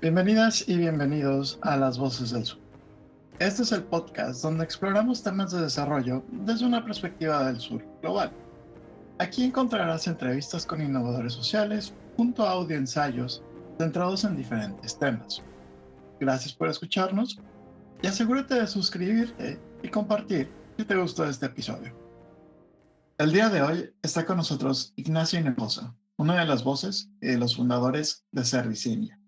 Bienvenidas y bienvenidos a Las Voces del Sur. Este es el podcast donde exploramos temas de desarrollo desde una perspectiva del sur global. Aquí encontrarás entrevistas con innovadores sociales junto a audioensayos centrados en diferentes temas. Gracias por escucharnos y asegúrate de suscribirte y compartir si te gustó este episodio. El día de hoy está con nosotros Ignacio Hinojosa, una de las voces y de los fundadores de Servicinio.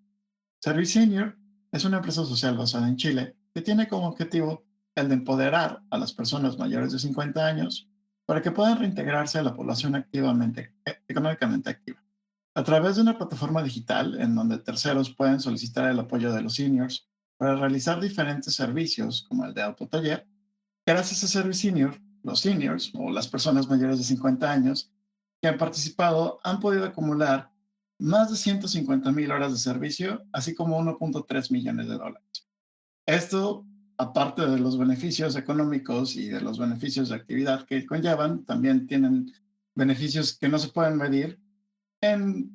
Servicinio es una empresa social basada en Chile que tiene como objetivo el de empoderar a las personas mayores de 50 años para que puedan reintegrarse a la población económicamente activa. A través de una plataforma digital en donde terceros pueden solicitar el apoyo de los seniors para realizar diferentes servicios como el de autotaller, gracias a Servicinio, los seniors o las personas mayores de 50 años que han participado han podido acumular más de 150,000 horas de servicio, así como 1.3 millones de dólares. Esto, aparte de los beneficios económicos y de los beneficios de actividad que conllevan, también tienen beneficios que no se pueden medir en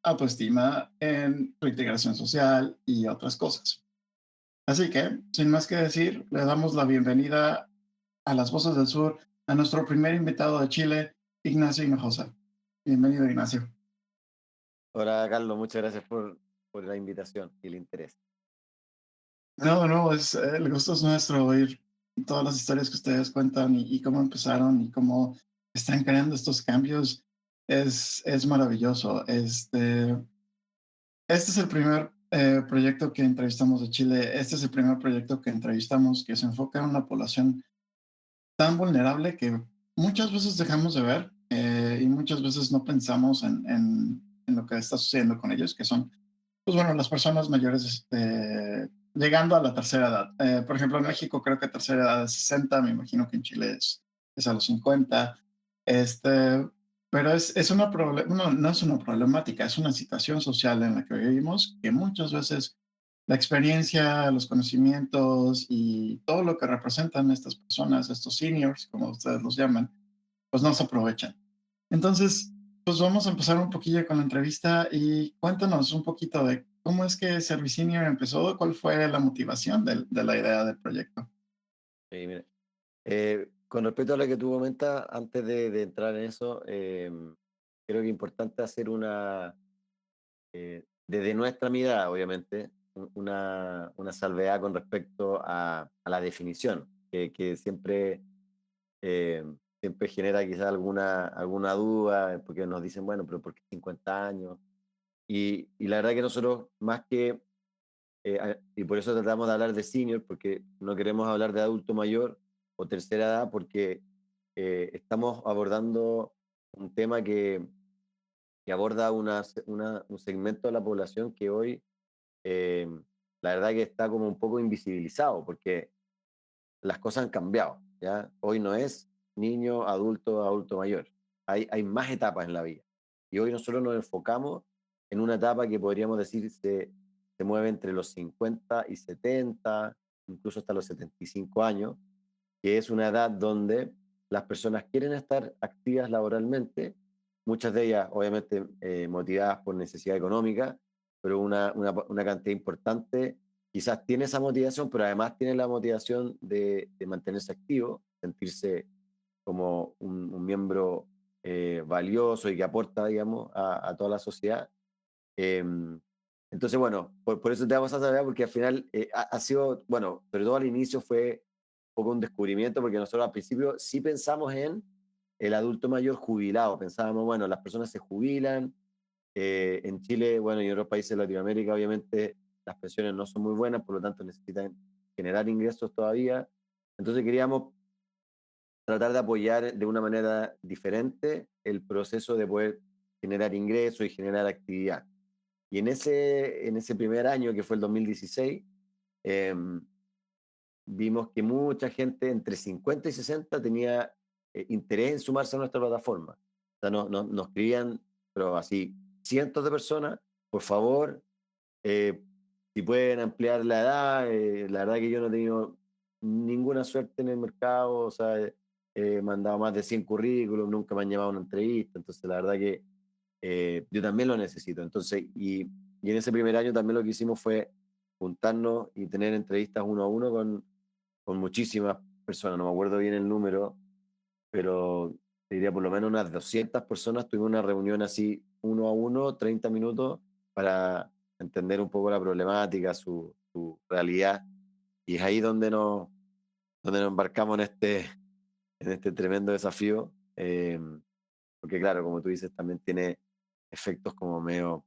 autoestima, en reintegración social y otras cosas. Así que, sin más que decir, le damos la bienvenida a Las Voces del Sur a nuestro primer invitado de Chile, Ignacio Hinojosa. Bienvenido, Ignacio. Hola Carlos, muchas gracias por la invitación y el interés. No, el gusto es nuestro oír todas las historias que ustedes cuentan y cómo empezaron y cómo están creando estos cambios. Es maravilloso. Este es el primer proyecto que entrevistamos de Chile. Este es el primer proyecto que entrevistamos que se enfoca en una población tan vulnerable que muchas veces dejamos de ver y muchas veces no pensamos en lo que está sucediendo con ellos, que son, pues bueno, las personas mayores llegando a la tercera edad. Por ejemplo, en México creo que tercera edad es 60, me imagino que en Chile es a los 50. Este, pero es una no es una problemática, es una situación social en la que vivimos que muchas veces la experiencia, los conocimientos y todo lo que representan estas personas, estos seniors, como ustedes los llaman, pues no se aprovechan. Entonces, pues vamos a empezar un poquillo con la entrevista y cuéntanos un poquito de cómo es que Servicinio empezó, cuál fue la motivación de la idea del proyecto. Mira, con respecto a lo que tú comentas, antes de entrar en eso, creo que es importante hacer desde nuestra mirada, obviamente, una salvedad con respecto a la definición, que eh, siempre genera quizás alguna duda, porque nos dicen, bueno, pero ¿por qué 50 años? Y la verdad que nosotros, más que y por eso tratamos de hablar de senior, porque no queremos hablar de adulto mayor o tercera edad, porque estamos abordando un tema que aborda un segmento de la población que hoy, eh, la verdad que está como un poco invisibilizado, porque las cosas han cambiado, ¿ya? Hoy no es niño, adulto, adulto mayor. Hay más etapas en la vida. Y hoy nosotros nos enfocamos en una etapa que podríamos decir se mueve entre los 50 y 70, incluso hasta los 75 años, que es una edad donde las personas quieren estar activas laboralmente, muchas de ellas obviamente motivadas por necesidad económica, pero una cantidad importante quizás tiene esa motivación, pero además tiene la motivación de mantenerse activo, sentirse como un miembro valioso y que aporta, digamos, a toda la sociedad. Entonces, bueno, por eso te vamos a saber, porque al final ha sido, bueno, sobre todo al inicio fue un poco un descubrimiento, porque nosotros al principio sí pensamos en el adulto mayor jubilado, pensábamos, bueno, las personas se jubilan, en Chile, bueno, y en otros países de Latinoamérica, obviamente, las pensiones no son muy buenas, por lo tanto necesitan generar ingresos todavía. Entonces queríamos tratar de apoyar de una manera diferente el proceso de poder generar ingresos y generar actividad. Y en ese primer año, que fue el 2016, eh, vimos que mucha gente entre 50 y 60 tenía interés en sumarse a nuestra plataforma. O sea, nos escribían, pero así, cientos de personas, por favor, eh, si pueden ampliar la edad. La verdad que yo no he tenido ninguna suerte en el mercado, o sea, he mandado más de 100 currículums, nunca me han llamado a una entrevista, entonces la verdad que yo también lo necesito. Entonces, y y en ese primer año también lo que hicimos fue juntarnos y tener entrevistas uno a uno con muchísimas personas. No me acuerdo bien el número, pero te diría por lo menos unas 200 personas. Tuvimos una reunión así uno a uno, 30 minutos, para entender un poco la problemática, su realidad. Y es ahí donde nos embarcamos en este tremendo desafío. Porque claro, como tú dices, también tiene efectos como medio,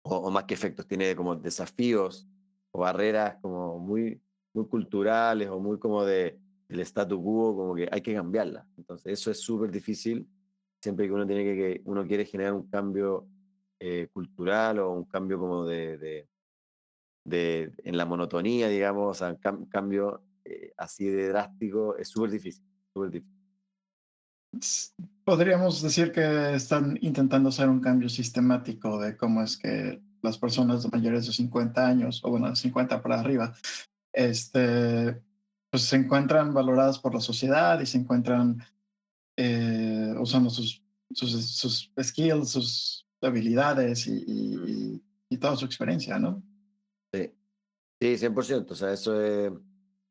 o más que efectos, tiene como desafíos o barreras como muy culturales o muy como del statu quo, como que hay que cambiarlas. Entonces eso es súper difícil siempre que uno tiene que uno quiere generar un cambio cultural o un cambio como en la monotonía, digamos, o sea, cambio así de drástico, es súper difícil, súper difícil. S- Podríamos decir que están intentando hacer un cambio sistemático de cómo es que las personas de mayores de 50 años, o bueno, de 50 para arriba, este, pues se encuentran valoradas por la sociedad y se encuentran usando sus skills, sus habilidades Mm. y toda su experiencia, ¿no? Sí. Sí, 100%. O sea, eso es,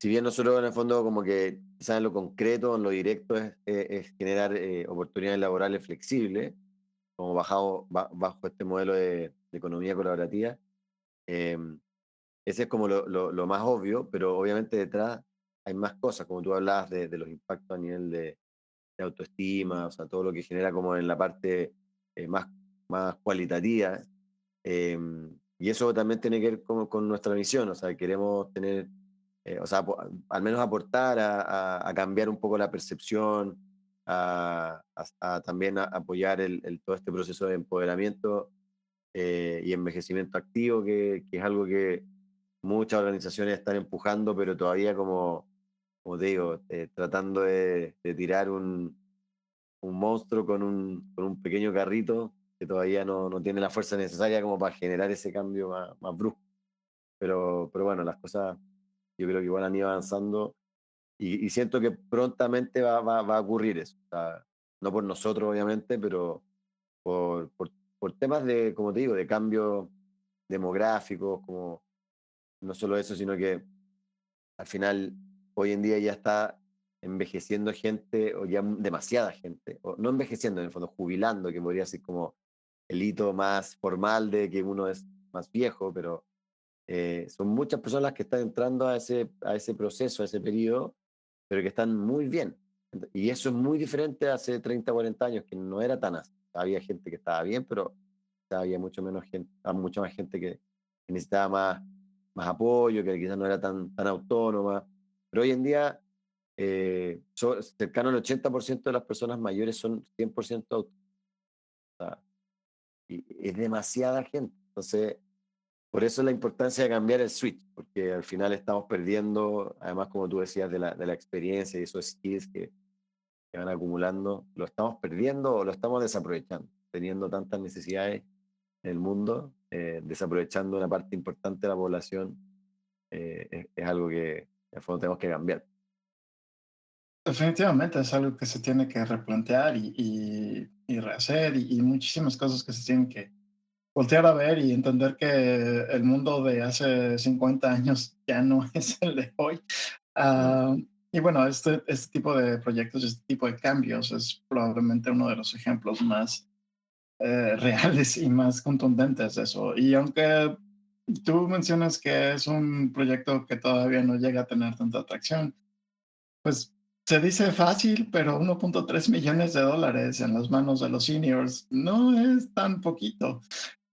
si bien nosotros en el fondo como que quizás en lo concreto, en lo directo es generar oportunidades laborales flexibles, como bajo este modelo de economía colaborativa, eh, ese es como lo más obvio, pero obviamente detrás hay más cosas, como tú hablabas de los impactos a nivel de autoestima, o sea, todo lo que genera como en la parte más cualitativa. Y eso también tiene que ver con nuestra misión, o sea, queremos tener, o sea, al menos aportar a cambiar un poco la percepción, también a apoyar todo este proceso de empoderamiento y envejecimiento activo, que es algo que muchas organizaciones están empujando, pero todavía como te digo, tratando de tirar un monstruo con un pequeño carrito que todavía no tiene la fuerza necesaria como para generar ese cambio más brusco. Pero bueno, las cosas yo creo que igual han ido avanzando y siento que prontamente va a ocurrir eso. O sea, no por nosotros, obviamente, pero por temas de, como te digo, de cambio demográficos, como no solo eso, sino que al final hoy en día ya está envejeciendo gente, o ya demasiada gente, o no envejeciendo, en el fondo jubilando, que podría ser como el hito más formal de que uno es más viejo, pero son muchas personas las que están entrando a ese proceso, a ese periodo, pero que están muy bien. Y eso es muy diferente a hace 30 40 años, que no era tan así. Había gente que estaba bien, pero había mucho menos gente, mucha más gente que necesitaba más apoyo, que quizás no era tan autónoma. Pero hoy en día, cercano al 80% de las personas mayores son 100% autónomas. Y es demasiada gente. Entonces, por eso la importancia de cambiar el switch, porque al final estamos perdiendo, además, como tú decías, de la experiencia y esos skills que van acumulando, lo estamos perdiendo o lo estamos desaprovechando, teniendo tantas necesidades en el mundo, desaprovechando una parte importante de la población, es algo que en el fondo tenemos que cambiar. Definitivamente es algo que se tiene que replantear y rehacer y muchísimas cosas que se tienen que voltear a ver y entender que el mundo de hace 50 años ya no es el de hoy. Mm. Ah, y bueno, este tipo de proyectos, este tipo de cambios es probablemente uno de los ejemplos más reales y más contundentes de eso. Y aunque tú mencionas que es un proyecto que todavía no llega a tener tanta atracción, pues se dice fácil, pero 1.3 millones de dólares en las manos de los seniors no es tan poquito.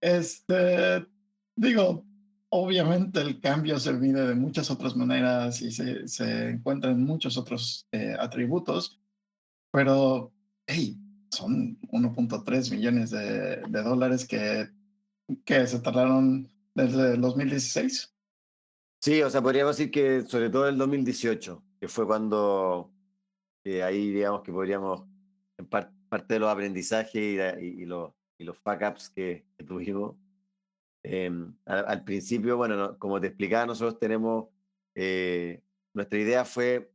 Este, digo, obviamente el cambio se mide de muchas otras maneras y se encuentran muchos otros atributos, pero hey, son 1.3 millones de dólares que se tardaron desde el 2016. Sí, o sea, podríamos decir que sobre todo el 2018, que fue cuando ahí digamos que podríamos, en parte de los aprendizajes y los fuck ups que tuvimos. Al principio, bueno, como te explicaba, nosotros tenemos, nuestra idea fue,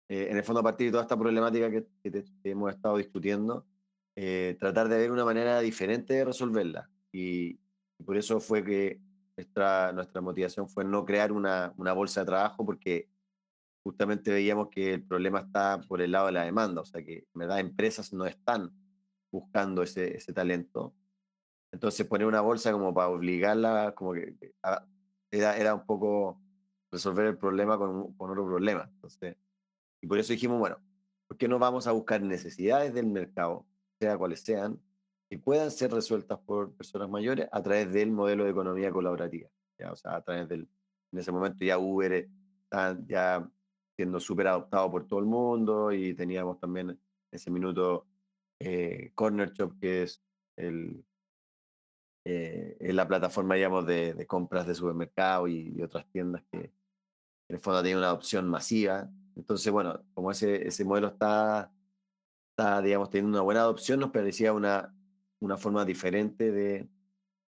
en el fondo, a partir de toda esta problemática que hemos estado discutiendo, tratar de ver una manera diferente de resolverla. Y por eso fue que nuestra motivación fue no crear una bolsa de trabajo, porque justamente veíamos que el problema está por el lado de la demanda, o sea que en verdad empresas no están buscando ese talento. Entonces poner una bolsa como para obligarla, como era un poco resolver el problema con otro problema. Entonces, y por eso dijimos, bueno, ¿por qué no vamos a buscar necesidades del mercado, sea cuales sean, que puedan ser resueltas por personas mayores a través del modelo de economía colaborativa? ¿Ya? O sea, a través en ese momento ya Uber está ya siendo súper adoptado por todo el mundo, y teníamos también en ese minuto Corner Shop, que es la plataforma, digamos, de compras de supermercado y otras tiendas que en el fondo tienen una adopción masiva. Entonces, bueno, como ese modelo está, digamos, teniendo una buena adopción, nos parecía una forma diferente de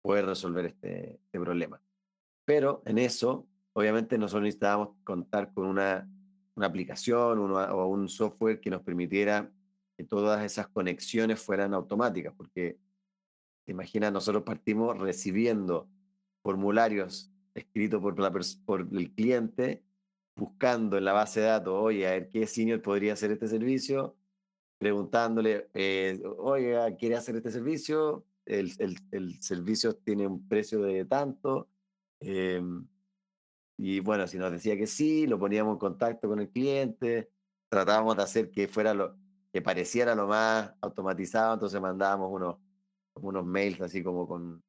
poder resolver este problema. Pero en eso, obviamente, nosotros necesitábamos contar con una aplicación o un software que nos permitiera que todas esas conexiones fueran automáticas, porque te imaginas, nosotros partimos recibiendo formularios escritos por el cliente, buscando en la base de datos, oye, a ver qué senior podría hacer este servicio, preguntándole, oiga, ¿quiere hacer este servicio? El servicio tiene un precio de tanto. em, y bueno, si nos decía que sí, lo poníamos en contacto con el cliente, tratábamos de hacer que pareciera lo más automatizado, entonces mandábamos como unos mails así como con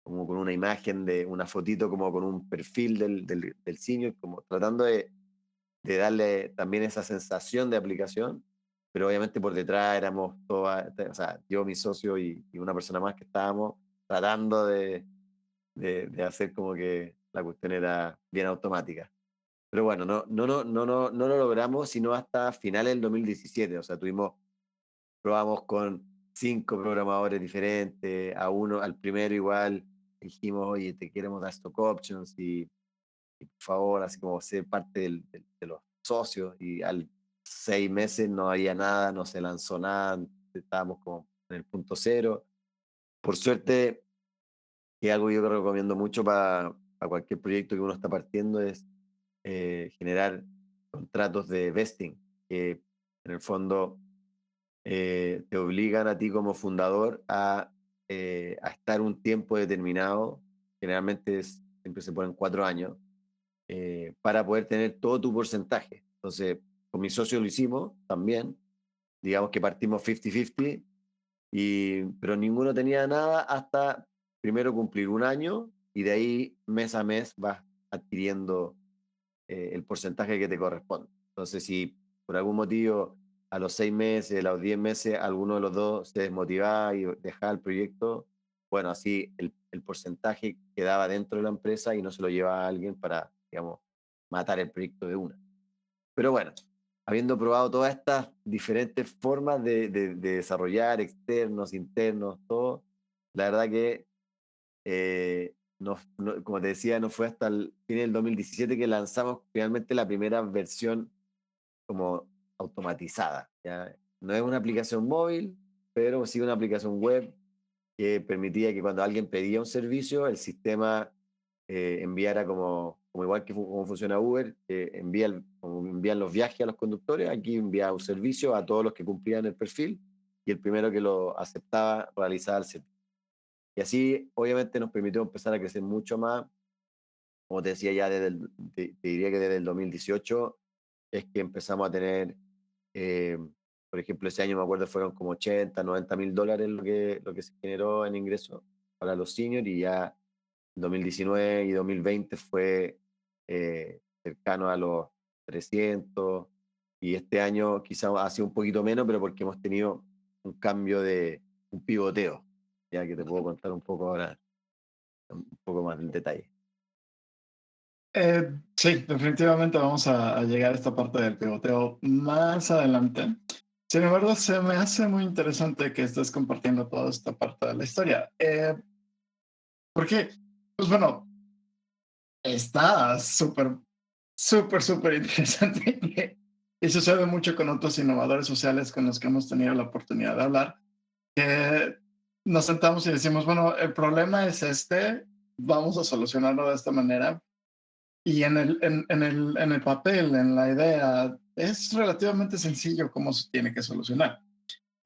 una imagen de una fotito, como con un perfil del senior, como tratando de darle también esa sensación de aplicación, pero obviamente por detrás éramos todas, o sea, yo, mi socio y una persona más que estábamos tratando de hacer como que la cuestión era bien automática. Pero bueno, no lo logramos sino hasta finales del 2017. O sea, probamos con 5 programadores diferentes, al primero igual dijimos, oye, te queremos dar stock options y por favor, así como ser parte de los socios, y al 6 meses no había nada, no se lanzó nada, estábamos como en el punto cero. Por suerte, que algo yo que recomiendo mucho para cualquier proyecto que uno está partiendo es generar contratos de vesting, que en el fondo te obligan a ti como fundador a estar un tiempo determinado, generalmente siempre se ponen 4 años, para poder tener todo tu porcentaje. Entonces, con mi socio lo hicimos también, digamos que partimos 50-50, pero ninguno tenía nada hasta primero cumplir un año, y de ahí mes a mes vas adquiriendo el porcentaje que te corresponde. Entonces, si por algún motivo a los 6 meses, a los 10 meses, alguno de los dos se desmotivaba y dejaba el proyecto, bueno, así el porcentaje quedaba dentro de la empresa y no se lo llevaba a alguien para, digamos, matar el proyecto de una. Pero bueno, habiendo probado todas estas diferentes formas de desarrollar, externos, internos, todo, la verdad que como te decía, no fue hasta el fin del 2017 que lanzamos finalmente la primera versión como automatizada. ¿Ya? No es una aplicación móvil, pero sí una aplicación web que permitía que cuando alguien pedía un servicio, el sistema enviara como igual que como funciona Uber, como envían los viajes a los conductores, aquí enviaba un servicio a todos los que cumplían el perfil, y el primero que lo aceptaba realizaba el servicio. Y así, obviamente, nos permitió empezar a crecer mucho más. Como te decía, ya te diría que desde el 2018 es que empezamos a tener, eh, por ejemplo, ese año me acuerdo fueron como 80, $90,000 lo que se generó en ingresos para los seniors, y ya 2019 y 2020 fue cercano a los 300, y este año quizá ha sido un poquito menos, pero porque hemos tenido un pivoteo, ya que te puedo contar un poco ahora, un poco más en detalle. Sí, definitivamente vamos a llegar a esta parte del pivoteo más adelante. Sin embargo, se me hace muy interesante que estés compartiendo toda esta parte de la historia. Porque, pues bueno, está súper, súper, súper interesante y sucede mucho con otros innovadores sociales con los que hemos tenido la oportunidad de hablar. nos sentamos y decimos, bueno, el problema es este, vamos a solucionarlo de esta manera. Y en el papel, en la idea, es relativamente sencillo cómo se tiene que solucionar.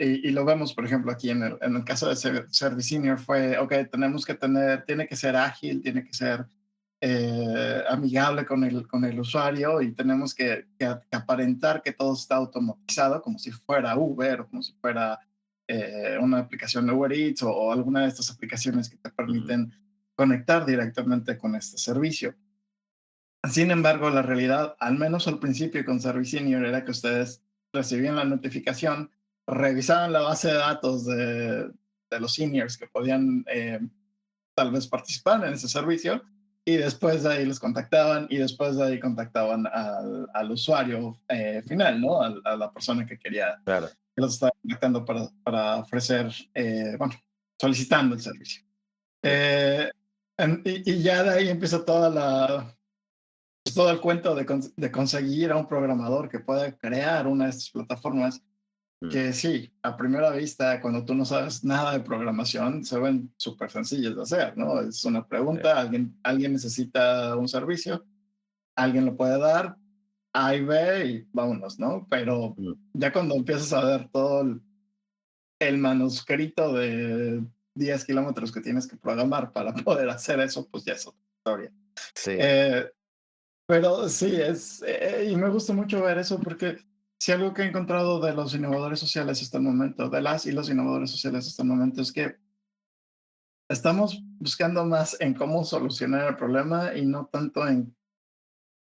Y lo vemos, por ejemplo, aquí en el caso de Service Senior fue, ok, tenemos que tener, tiene que ser ágil, tiene que ser amigable con el usuario y tenemos que aparentar que todo está automatizado, como si fuera Uber o como si fuera una aplicación de Uber Eats o alguna de estas aplicaciones que te Ujú, permiten conectar directamente con este servicio. Sin embargo, la realidad, al menos al principio con Service Senior, era que ustedes recibían la notificación, revisaban la base de datos de los seniors que podían tal vez participar en ese servicio y después de ahí los contactaban y después de ahí contactaban al usuario final, ¿no? A la persona que quería, claro. que los estaba contactando para ofrecer, bueno, solicitando el servicio. Sí. Eh, y ya de ahí empieza toda pues, todo el cuento de conseguir a un programador que pueda crear una de estas plataformas Mm, que sí, a primera vista, cuando tú no sabes nada de programación, se ven súper sencillas de hacer, ¿no? Es una sí, pregunta, alguien necesita un servicio, alguien lo puede dar, ahí ve y vámonos, ¿no? Pero mm, ya cuando empiezas a ver todo el manuscrito de 10 kilómetros que tienes que programar para poder hacer eso, pues ya es otra historia. sí, Eh, pero sí, y me gusta mucho ver eso porque si algo que he encontrado de los innovadores sociales hasta el momento, de las y los innovadores sociales hasta el momento, es que estamos buscando más en cómo solucionar el problema y no tanto en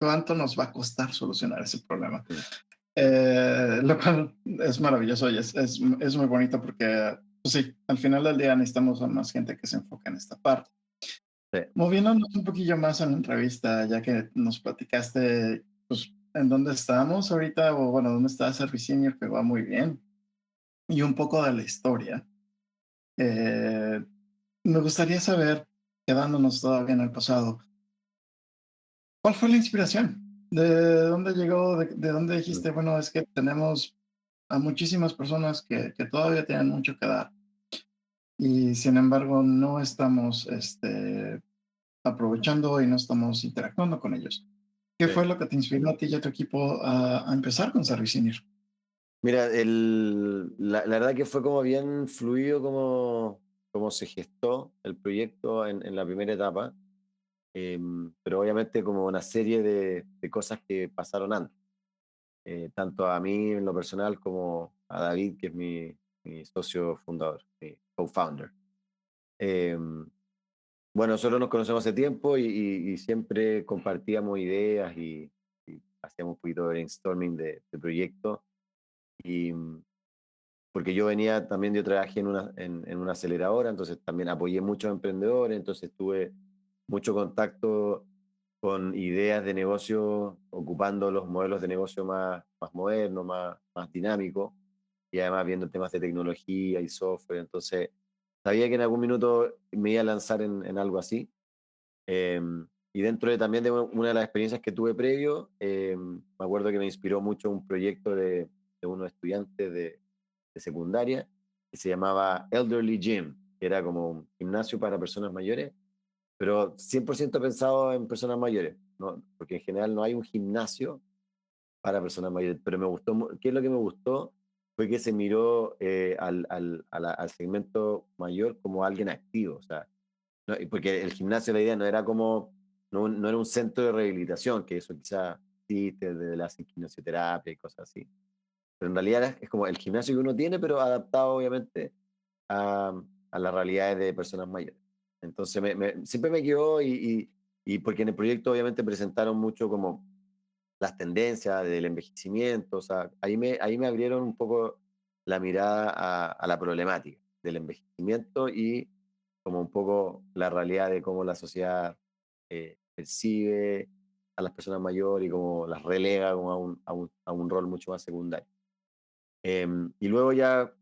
cuánto nos va a costar solucionar ese problema. mm, Lo cual es maravilloso y es muy bonito porque, pues sí, al final del día necesitamos a más gente que se enfoque en esta parte. sí. Moviéndonos un poquillo más en la entrevista, ya que nos platicaste, pues, en dónde estamos ahorita, o bueno, dónde está Service Senior, que va muy bien, y un poco de la historia. Eh, Me gustaría saber, quedándonos todavía en el pasado, ¿cuál fue la inspiración? ¿De dónde llegó? De dónde Mm. dijiste, bueno, es que tenemos a muchísimas personas que todavía tienen mucho que dar y sin embargo no estamos aprovechando y no estamos interactuando con ellos? ¿Qué Sí. fue lo que te inspiró a ti y a tu equipo a empezar con Service Senior? Mira, la verdad que fue como bien fluido como se gestó el proyecto en la primera etapa, pero obviamente como una serie de cosas que pasaron antes, tanto a mí en lo personal como a David, que es mi socio fundador, mi co-founder. Em, bueno, nosotros nos conocemos hace tiempo y siempre compartíamos ideas y hacíamos un poquito de brainstorming de proyectos. Y, porque yo venía también, yo trabajé en una aceleradora, entonces también apoyé muchos emprendedores, entonces tuve mucho contacto con ideas de negocio, ocupando los modelos de negocio más modernos, más dinámicos, y además viendo temas de tecnología y software, entonces sabía que en algún minuto me iba a lanzar en algo así. Y dentro también de una de las experiencias que tuve previo, me acuerdo que me inspiró mucho un proyecto de unos estudiantes de secundaria que se llamaba Elderly Gym, que era como un gimnasio para personas mayores, pero 100% pensado en personas mayores, ¿no? Porque en general no hay un gimnasio para personas mayores, pero me gustó, ¿qué es lo que me gustó? Fue que se miró al segmento mayor como alguien activo, o sea, y porque el gimnasio, la idea no era como, no era un centro de rehabilitación, que eso quizás existe desde la quimioterapia y cosas así. Pero en realidad es como el gimnasio que uno tiene, pero adaptado obviamente a las realidades de personas mayores. Entonces siempre me quedó y porque en el proyecto obviamente presentaron mucho como las tendencias del envejecimiento, o sea, ahí me abrieron un poco la mirada a la problemática del envejecimiento y como un poco la realidad de cómo la sociedad percibe a las personas mayores y cómo las relega como a un rol mucho más secundario. Y luego ya,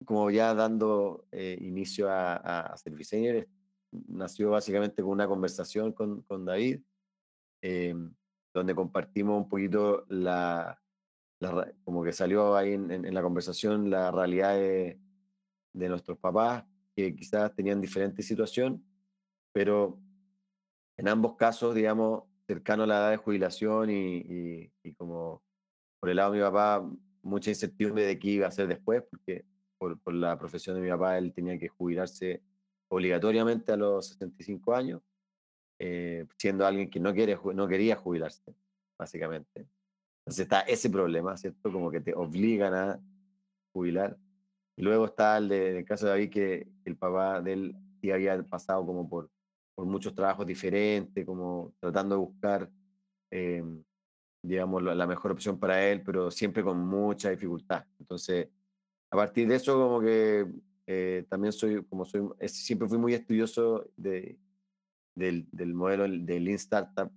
como ya dando inicio a Service Senior, nació básicamente con una conversación con David, em, donde compartimos un poquito como que salió ahí en la conversación la realidad de nuestros papás, que quizás tenían diferente situación, pero en ambos casos, digamos, cercano a la edad de jubilación y como por el lado de mi papá, mucha incertidumbre de qué iba a hacer después, porque por la profesión de mi papá, él tenía que jubilarse obligatoriamente a los 65 años, siendo alguien que no quería jubilarse, básicamente. Entonces está ese problema, ¿cierto? Como que te obligan a jubilar. Y luego está el caso de David, que el papá de él sí había pasado como por muchos trabajos diferentes, como tratando de buscar, eh, digamos, la mejor opción para él, pero siempre con mucha dificultad. Entonces, a partir de eso, como que también siempre fui muy estudioso del modelo del Lean Startup.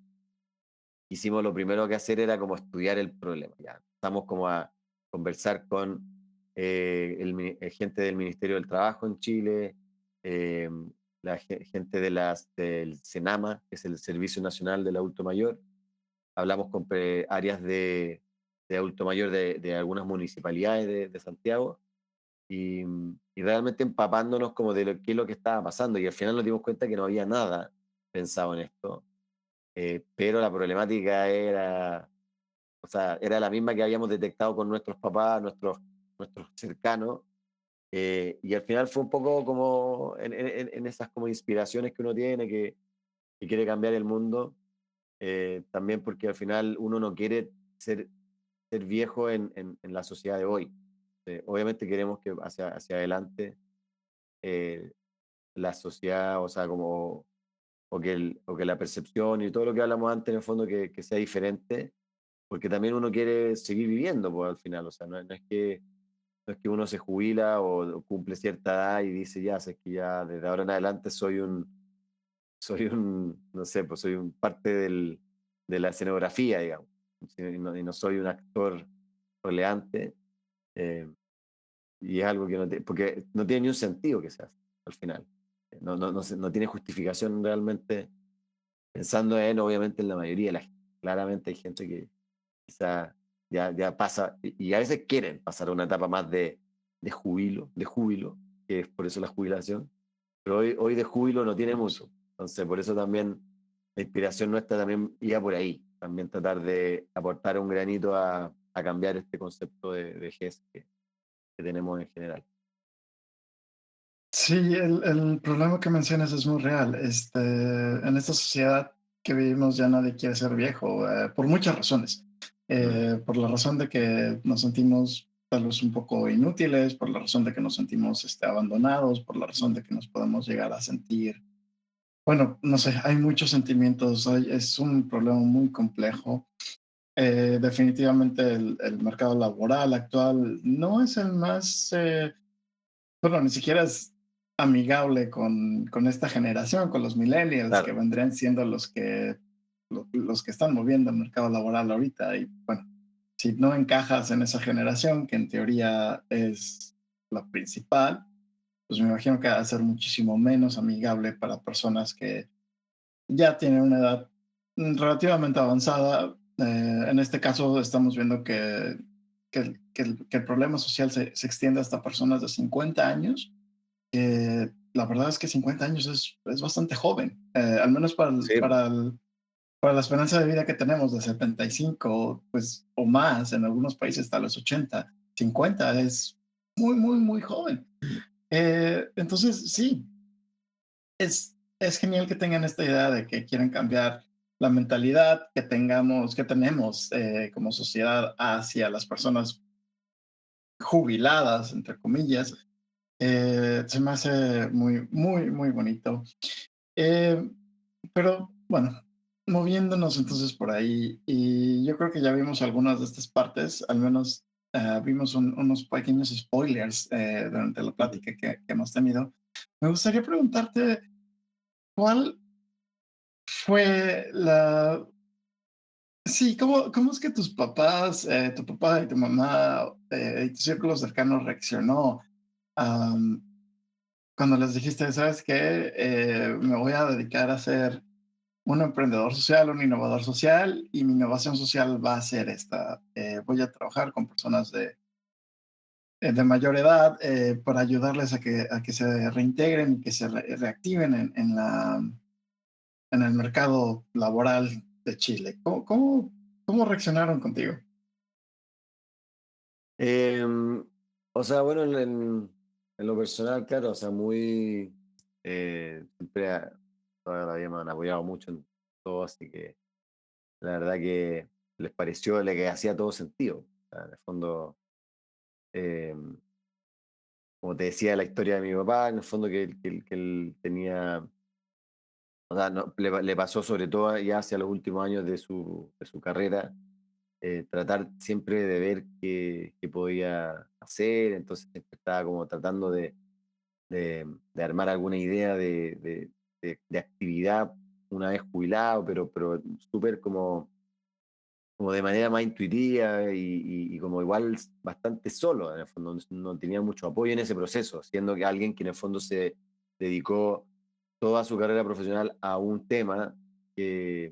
Hicimos lo primero que hacer era como estudiar el problema. Ya estamos como a conversar con gente del Ministerio del Trabajo en Chile, eh, gente del SENAMA, que es el Servicio Nacional del Adulto Mayor. Hablamos con áreas de adulto mayor de algunas municipalidades de Santiago y realmente empapándonos como de qué es lo que estaba pasando. Y al final nos dimos cuenta que no había nada pensado en esto, pero la problemática era, o sea, era la misma que habíamos detectado con nuestros papás, nuestros cercanos, y al final fue un poco como en esas como inspiraciones que uno tiene, que quiere cambiar el mundo, también porque al final uno no quiere ser viejo en la sociedad de hoy. Obviamente queremos que hacia adelante eh, la sociedad, o sea, como o que la percepción y todo lo que hablamos antes, en el fondo, que sea diferente, porque también uno quiere seguir viviendo, pues al final, o sea, no es que uno se jubila o cumple cierta edad y dice, ya, sé que ya desde ahora en adelante no sé, pues soy un parte de la escenografía, digamos, y no soy un actor relevante, eh, y es algo que porque no tiene ni un sentido que se hace al final. No tiene justificación realmente pensando obviamente, en la mayoría de la gente. Claramente hay gente que quizá ya pasa, y a veces quieren pasar a una etapa más de júbilo, que es por eso la jubilación, pero hoy de júbilo no tiene mucho. Entonces, por eso también la inspiración nuestra también iba por ahí, también tratar de aportar un granito a cambiar este concepto de vejez que tenemos en general. Sí, el problema que mencionas es muy real. En esta sociedad que vivimos ya nadie quiere ser viejo, por muchas razones. Mm, Por la razón de que nos sentimos tal vez un poco inútiles, por la razón de que nos sentimos abandonados, por la razón de que nos podemos llegar a sentir, bueno, no sé, hay muchos sentimientos, es un problema muy complejo. Definitivamente el mercado laboral actual no es el más bueno, ni siquiera es amigable con esta generación, con los millennials, que claro, vendrían siendo los que están moviendo el mercado laboral ahorita. Y bueno, si no encajas en esa generación, que en teoría es la principal, pues me imagino que va a ser muchísimo menos amigable para personas que ya tienen una edad relativamente avanzada. En este caso estamos viendo que el problema social se extiende hasta personas de 50 años. La verdad es que 50 años es bastante joven, al menos sí, para la esperanza de vida que tenemos de 75, pues, o más, en algunos países hasta los 80. 50 es muy, muy, muy joven. Entonces, sí, es genial que tengan esta idea de que quieren cambiar la mentalidad que tenemos como sociedad hacia las personas jubiladas, entre comillas. Se me hace muy, muy, muy bonito. Eh, pero bueno, moviéndonos entonces por ahí, y yo creo que ya vimos algunas de estas partes, al menos vimos unos pequeños spoilers durante la ujú. plática que hemos tenido. Me gustaría preguntarte, ¿cuál fue la... Sí, ¿cómo es que tus papás, tu papá y tu mamá y tu círculo cercano reaccionó am, cuando les dijiste, sabes qué, me voy a dedicar a ser un emprendedor social, un innovador social, y mi innovación social va a ser esta. Voy a trabajar con personas de mayor edad para ayudarles a que se reintegren y que se reactiven en el mercado laboral de Chile. ¿Cómo reaccionaron contigo? Em, o sea, bueno, en lo personal, claro, o sea, muy, siempre toda la vida me han apoyado mucho en todo, así que la verdad que les pareció que hacía todo sentido. O sea, en el fondo, em, como te decía la historia de mi papá, en el fondo que él tenía, o sea, le pasó sobre todo ya hacia los últimos años de su carrera, tratar siempre de ver qué podía hacer, entonces siempre estaba como tratando de armar alguna idea de actividad una vez jubilado, pero súper como de manera más intuitiva y como igual bastante solo, en el fondo no tenía mucho apoyo en ese proceso, siendo que alguien que en el fondo se dedicó toda su carrera profesional a un tema que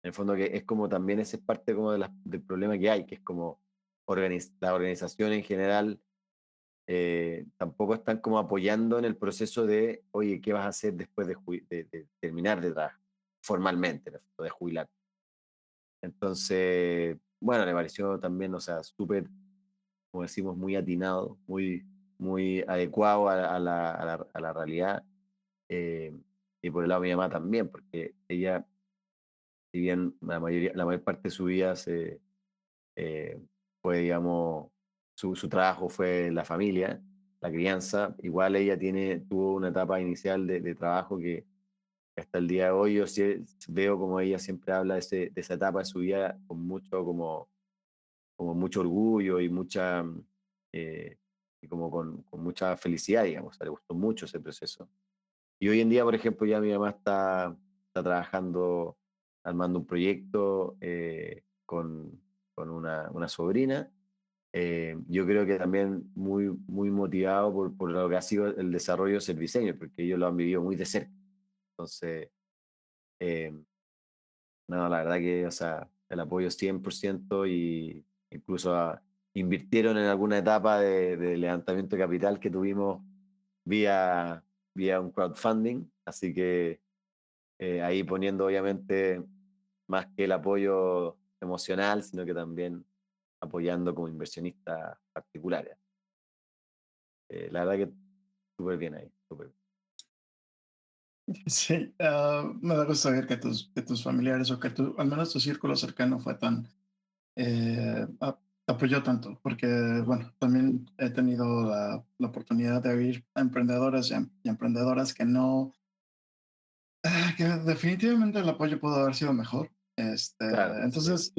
en el fondo que es como también ese es parte como del problema que hay, que es como la organización en general tampoco están como apoyando en el proceso de, oye, ¿qué vas a hacer después de terminar de trabajar formalmente, en el fondo, de jubilar? Entonces, bueno, le pareció también, o sea, súper, como decimos, muy atinado, muy adecuado a la realidad. eh, y por el lado de mi mamá también, porque ella, si bien la mayor parte de su vida eh, fue, digamos, su trabajo fue la familia, la crianza. Igual ella tuvo una etapa inicial de trabajo que hasta el día de hoy yo veo como ella siempre habla de esa etapa de su vida con mucho, como mucho orgullo y eh, y como con mucha felicidad, digamos. O sea, le gustó mucho ese proceso. Y hoy en día, por ejemplo, ya mi mamá está trabajando, armando un proyecto con una sobrina. Yo creo que también muy motivado por lo que ha sido el desarrollo de Serviceño, porque ellos lo han vivido muy de cerca. Entonces, eh, no, la verdad que, o sea, el apoyo 100% y incluso invirtieron en alguna etapa de levantamiento de capital que tuvimos vía, vía un crowdfunding. Así que ahí poniendo obviamente más que el apoyo emocional, sino que también apoyando como inversionistas particulares. La verdad que súper bien ahí, súper bien. Sí, me da gusto ver que tus familiares o que al menos tu círculo cercano fue tan, apoyó tanto, porque, bueno, también he tenido la oportunidad de oír a emprendedores y emprendedoras que no, que definitivamente el apoyo pudo haber sido mejor. Claro, sí. Entonces,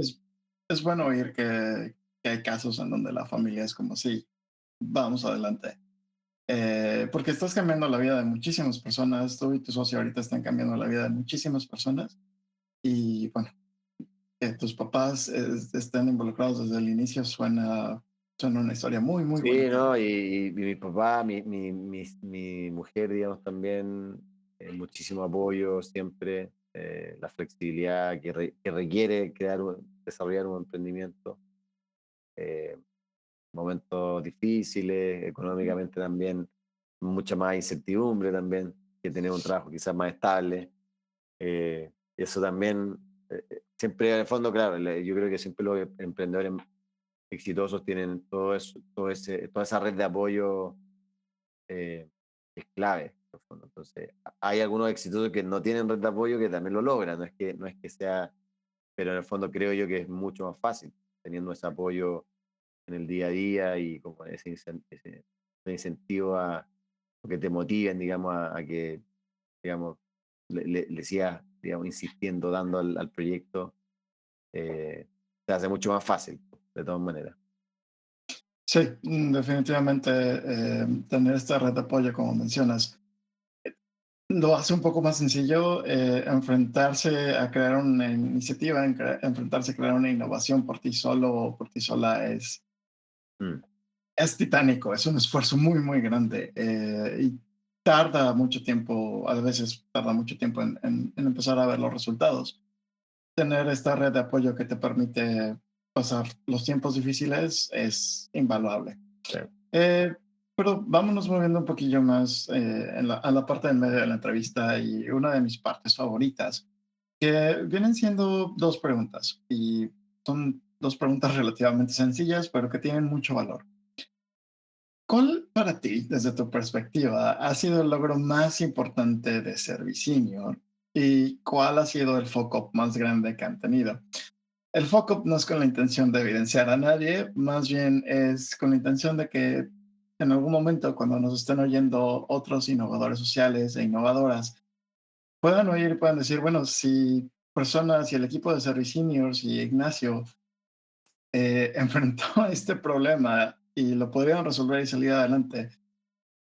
es bueno oír que hay casos en donde la familia es como, sí, vamos adelante. Porque estás cambiando la vida de muchísimas personas, tú y tu socio ahorita están cambiando la vida de muchísimas personas y bueno, que tus papás estén involucrados desde el inicio suena una historia muy, muy Sí, bonita. ¿no? Y mi papá, mi mujer, digamos, también, muchísimo apoyo siempre, la flexibilidad que requiere desarrollar un emprendimiento, eh, momentos difíciles, económicamente también, mucha más incertidumbre también, que tener un trabajo quizás más estable. Eso también, siempre en el fondo, claro, yo creo que siempre los emprendedores exitosos tienen toda esa red de apoyo es clave. En el fondo. Entonces, hay algunos exitosos que no tienen red de apoyo que también lo logran, no es que sea, pero en el fondo creo yo que es mucho más fácil teniendo ese apoyo en el día a día y como ese incentivo que te motiven, digamos, a que, digamos, le sigas, digamos, insistiendo, dando al proyecto, eh, se hace mucho más fácil, de todas maneras. Sí, definitivamente tener esta red de apoyo, como mencionas, lo hace un poco más sencillo enfrentarse a crear una iniciativa, enfrentarse a crear una innovación por ti solo o por ti sola Mm. es titánico, es un esfuerzo muy, muy grande y tarda mucho tiempo, a veces tarda mucho tiempo en empezar a ver los resultados. Tener esta red de apoyo que te permite pasar los tiempos difíciles es invaluable. Sí. Eh, pero vámonos moviendo un poquillo más a la parte del medio de la entrevista y una de mis partes favoritas, que vienen siendo dos preguntas y son dos preguntas relativamente sencillas, pero que tienen mucho valor. ¿Cuál para ti, desde tu perspectiva, ha sido el logro más importante de Servicinio y cuál ha sido el foco más grande que han tenido? El foco no es con la intención de evidenciar a nadie, más bien es con la intención de que en algún momento, cuando nos estén oyendo otros innovadores sociales e innovadoras, puedan oír y puedan decir, bueno, si personas y el equipo de Serviciniors y Ignacio enfrentó este problema y lo podrían resolver y salir adelante,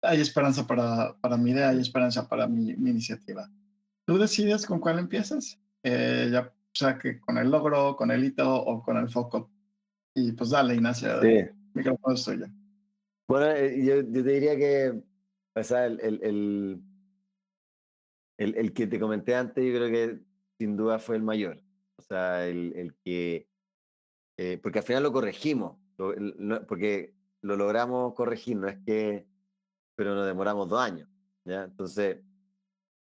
hay esperanza para mi idea, hay esperanza para mi iniciativa. Tú decides con cuál empiezas, ya sea que con el logro, con el hito o con el foco. Y pues dale, Ignacio, el Sí. micrófono es tuyo. Bueno, yo te diría que, o sea, el que te comenté antes, yo creo que sin duda fue el mayor. O sea, el que, porque al final lo corregimos, porque lo logramos corregir, no es que, pero nos demoramos 2 años, ¿ya? Entonces,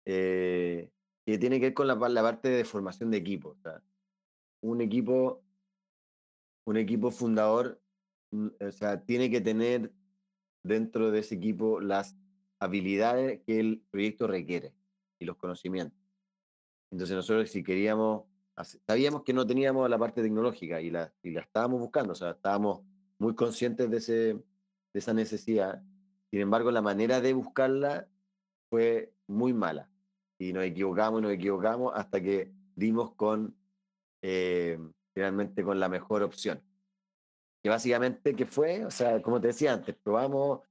eh, que tiene que ver con la parte de formación de equipo. O sea, un equipo, un equipo fundador, o sea, tiene que tener dentro de ese equipo las habilidades que el proyecto requiere y los conocimientos. Entonces nosotros si queríamos, sabíamos que no teníamos la parte tecnológica y la estábamos buscando, o sea, estábamos muy conscientes de esa necesidad. Sin embargo, la manera de buscarla fue muy mala y nos equivocamos hasta que dimos con, eh, finalmente con la mejor opción. Que básicamente, ¿qué fue? O sea, como te decía antes, probamos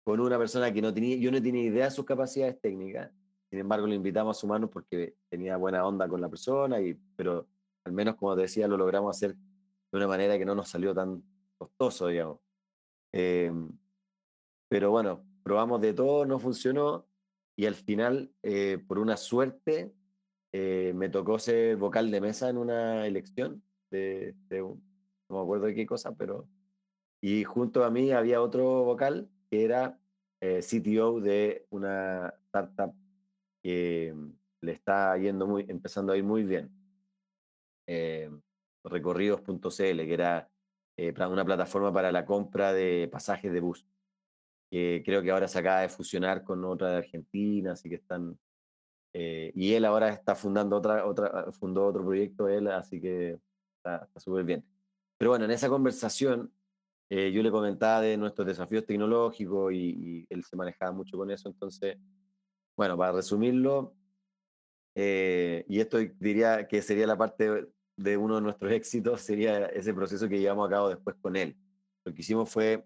con una persona que no tenía, yo no tenía idea de sus capacidades técnicas, sin embargo lo invitamos a sumarnos porque tenía buena onda con la persona, pero al menos, como te decía, lo logramos hacer de una manera que no nos salió tan costoso, digamos. Eh, pero bueno, probamos de todo, no funcionó, y al final, por una suerte, me tocó ser vocal de mesa en una elección no me acuerdo de qué cosa, pero y junto a mí había otro vocal que era CTO de una startup que le está empezando a ir muy bien. eh, Recorridos.cl, que era una plataforma para la compra de pasajes de bus, que creo que ahora se acaba de fusionar con otra de Argentina, así que están... y él ahora está fundando fundó otro proyecto, él, así que está súper bien. Pero bueno, en esa conversación yo le comentaba de nuestros desafíos tecnológicos y él se manejaba mucho con eso. Entonces, bueno, para resumirlo, y esto diría que sería la parte de uno de nuestros éxitos, sería ese proceso que llevamos a cabo después con él. Lo que hicimos fue,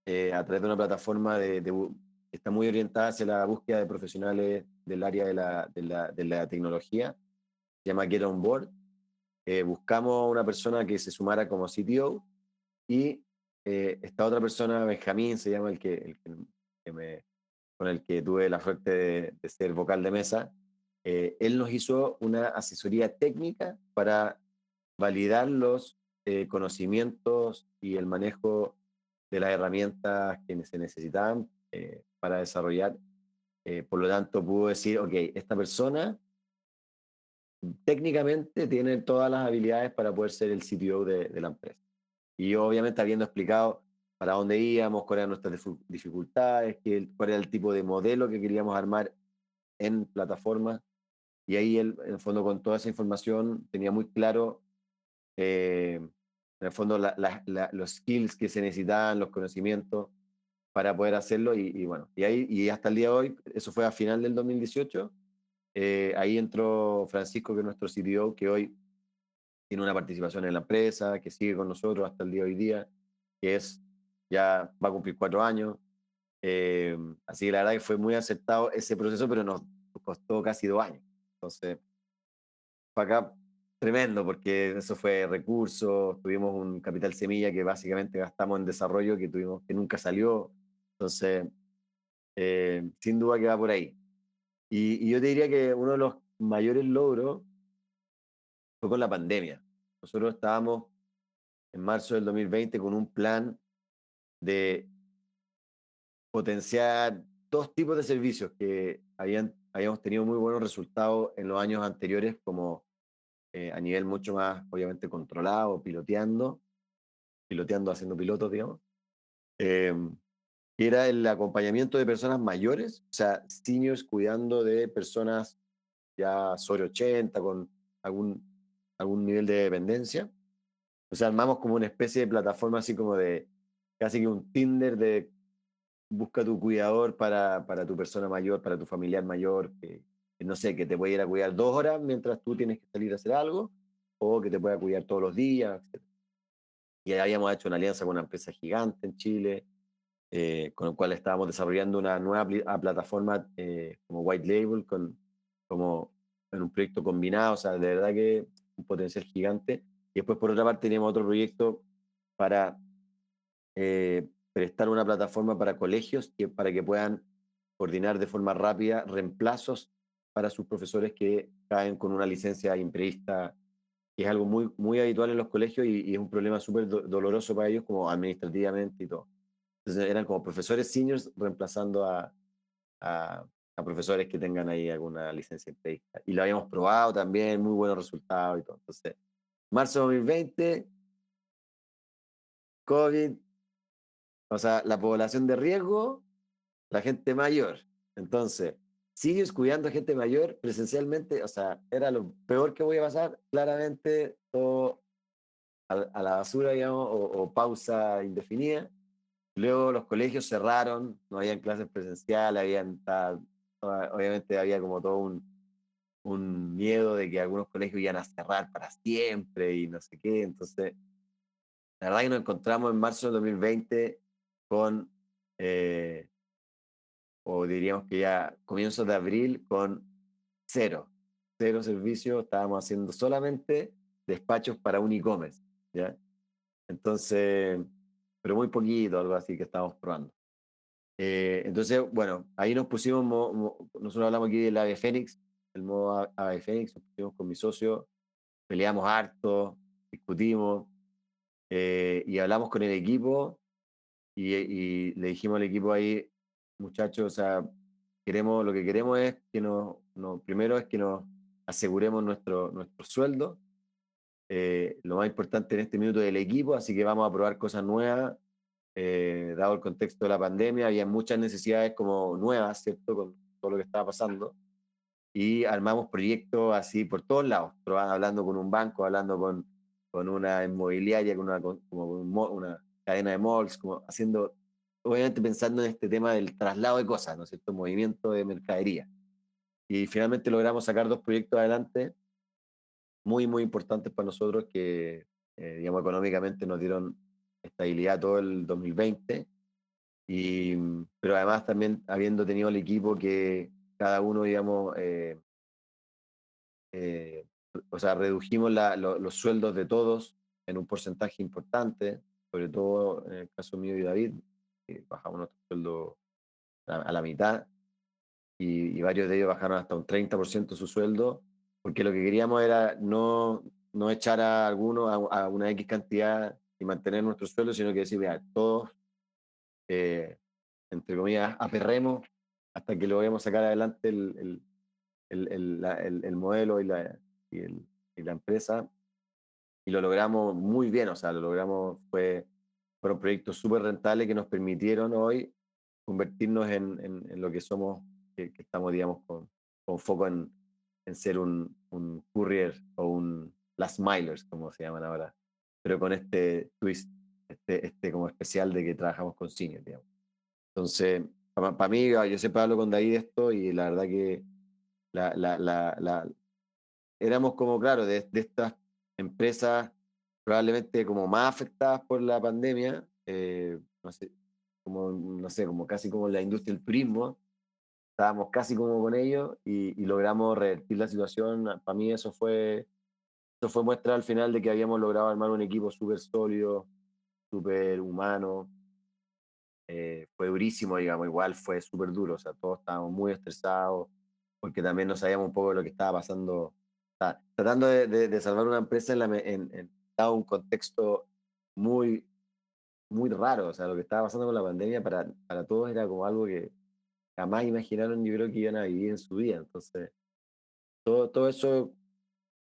a través de una plataforma que está muy orientada hacia la búsqueda de profesionales del área de la tecnología, se llama Get On Board. Buscamos una persona que se sumara como CTO y esta otra persona, Benjamín, se llama con el que tuve la suerte de ser vocal de mesa. Él nos hizo una asesoría técnica para validar los conocimientos y el manejo de las herramientas que se necesitaban para desarrollar. Por lo tanto, pudo decir, ok, esta persona técnicamente tiene todas las habilidades para poder ser el CTO de la empresa. Y yo, obviamente, habiendo explicado para dónde íbamos, cuáles eran nuestras dificultades, cuál era el tipo de modelo que queríamos armar en plataformas, y ahí él, en el fondo, con toda esa información, tenía muy claro, en el fondo, los skills que se necesitaban, los conocimientos para poder hacerlo, y bueno, y hasta el día de hoy, eso fue a final del 2018, ahí entró Francisco, que es nuestro CTO, que hoy tiene una participación en la empresa, que sigue con nosotros hasta el día de hoy día, que ya va a cumplir 4 años. Así que la verdad que fue muy aceptado ese proceso, pero nos costó casi 2 años. Entonces, para acá, tremendo, porque eso fue recursos, tuvimos un capital semilla que básicamente gastamos en desarrollo que nunca salió. Entonces, sin duda que va por ahí. Y yo te diría que uno de los mayores logros fue con la pandemia. Nosotros estábamos en marzo del 2020 con un plan de potenciar dos tipos de servicios que habíamos tenido muy buenos resultados en los años anteriores, como a nivel mucho más, obviamente, controlado, piloteando, haciendo pilotos, digamos. em, que era el acompañamiento de personas mayores, o sea, seniors cuidando de personas ya sobre 80, con algún, algún nivel de dependencia. O sea, armamos como una especie de plataforma así como de casi que un Tinder de busca tu cuidador para tu persona mayor, para tu familiar mayor, que no sé, que te puede ir a cuidar 2 horas mientras tú tienes que salir a hacer algo, o que te pueda cuidar todos los días, etc. Y habíamos hecho una alianza con una empresa gigante en Chile, con el cual estábamos desarrollando una nueva plataforma como White Label, como en un proyecto combinado, o sea, de verdad que un potencial gigante. Y después, por otra parte, teníamos otro proyecto para prestar una plataforma para colegios para que puedan coordinar de forma rápida reemplazos para sus profesores que caen con una licencia imprevista, que es algo muy, muy habitual en los colegios y es un problema súper doloroso para ellos, como administrativamente y todo. Entonces eran como profesores seniors reemplazando a, a profesores que tengan ahí alguna licencia imprevista. Y lo habíamos probado también, muy buenos resultados y todo. Entonces, marzo de 2020, COVID, o sea, la población de riesgo, la gente mayor. Entonces, sigues cuidando a gente mayor presencialmente, o sea, era lo peor que voy a pasar, claramente todo a la basura, digamos, o pausa indefinida. Luego los colegios cerraron, no habían clases presenciales, obviamente había como todo un miedo de que algunos colegios iban a cerrar para siempre y no sé qué. Entonces, la verdad que nos encontramos en marzo del 2020 con eh, o diríamos que ya comienzos de abril con cero, cero servicios, estábamos haciendo solamente despachos para un e-commerce, ¿ya? Entonces, pero muy poquito, algo así que estábamos probando. Entonces, bueno, ahí nos pusimos, nosotros hablamos aquí del Ave Fénix, el modo Ave Fénix, nos pusimos con mi socio, peleamos harto, discutimos y hablamos con el equipo y le dijimos al equipo ahí, muchachos, o sea, lo que queremos es que primero es que nos aseguremos nuestro sueldo, lo más importante en este minuto del equipo, así que vamos a probar cosas nuevas, dado el contexto de la pandemia, había muchas necesidades como nuevas, ¿cierto? Con todo lo que estaba pasando, y armamos proyectos así por todos lados, hablando con un banco, hablando con una inmobiliaria, como una cadena de malls, como haciendo, obviamente pensando en este tema del traslado de cosas, ¿no es cierto? Movimiento de mercadería. Y finalmente logramos sacar 2 proyectos adelante, muy, muy importantes para nosotros, que, digamos, económicamente nos dieron estabilidad todo el 2020, pero además también habiendo tenido el equipo que cada uno, digamos, eh, o sea, redujimos los sueldos de todos en un porcentaje importante, sobre todo en el caso mío y David, que bajamos nuestro sueldo a la mitad y varios de ellos bajaron hasta un 30% su sueldo, porque lo que queríamos era no echar a alguno a una X cantidad y mantener nuestro sueldo, sino que decir, mira, todos, eh, entre comillas, aperremos hasta que logremos sacar adelante el modelo y, y la empresa, y lo logramos muy bien, o sea, lo logramos, fueron proyectos súper rentables que nos permitieron hoy convertirnos en lo que somos, que estamos, digamos, con foco en ser un courier o un last milers, como se llaman ahora, pero con este twist, este como especial de que trabajamos con seniors, digamos. Entonces, para mí, yo siempre hablo con David de esto y la verdad que la, la, la, la, éramos como, claro, de estas empresas probablemente como más afectadas por la pandemia, no sé, no sé, como casi como la industria del turismo, estábamos casi como con ellos y logramos revertir la situación. Para mí eso fue muestra al final de que habíamos logrado armar un equipo súper sólido, súper humano. Fue durísimo, digamos, igual fue súper duro, o sea, todos estábamos muy estresados porque también no sabíamos un poco de lo que estaba pasando, tratando de salvar una empresa dado un contexto muy, muy raro. O sea, lo que estaba pasando con la pandemia para todos era como algo que jamás imaginaron, yo creo que iban a vivir en su vida. Entonces, todo eso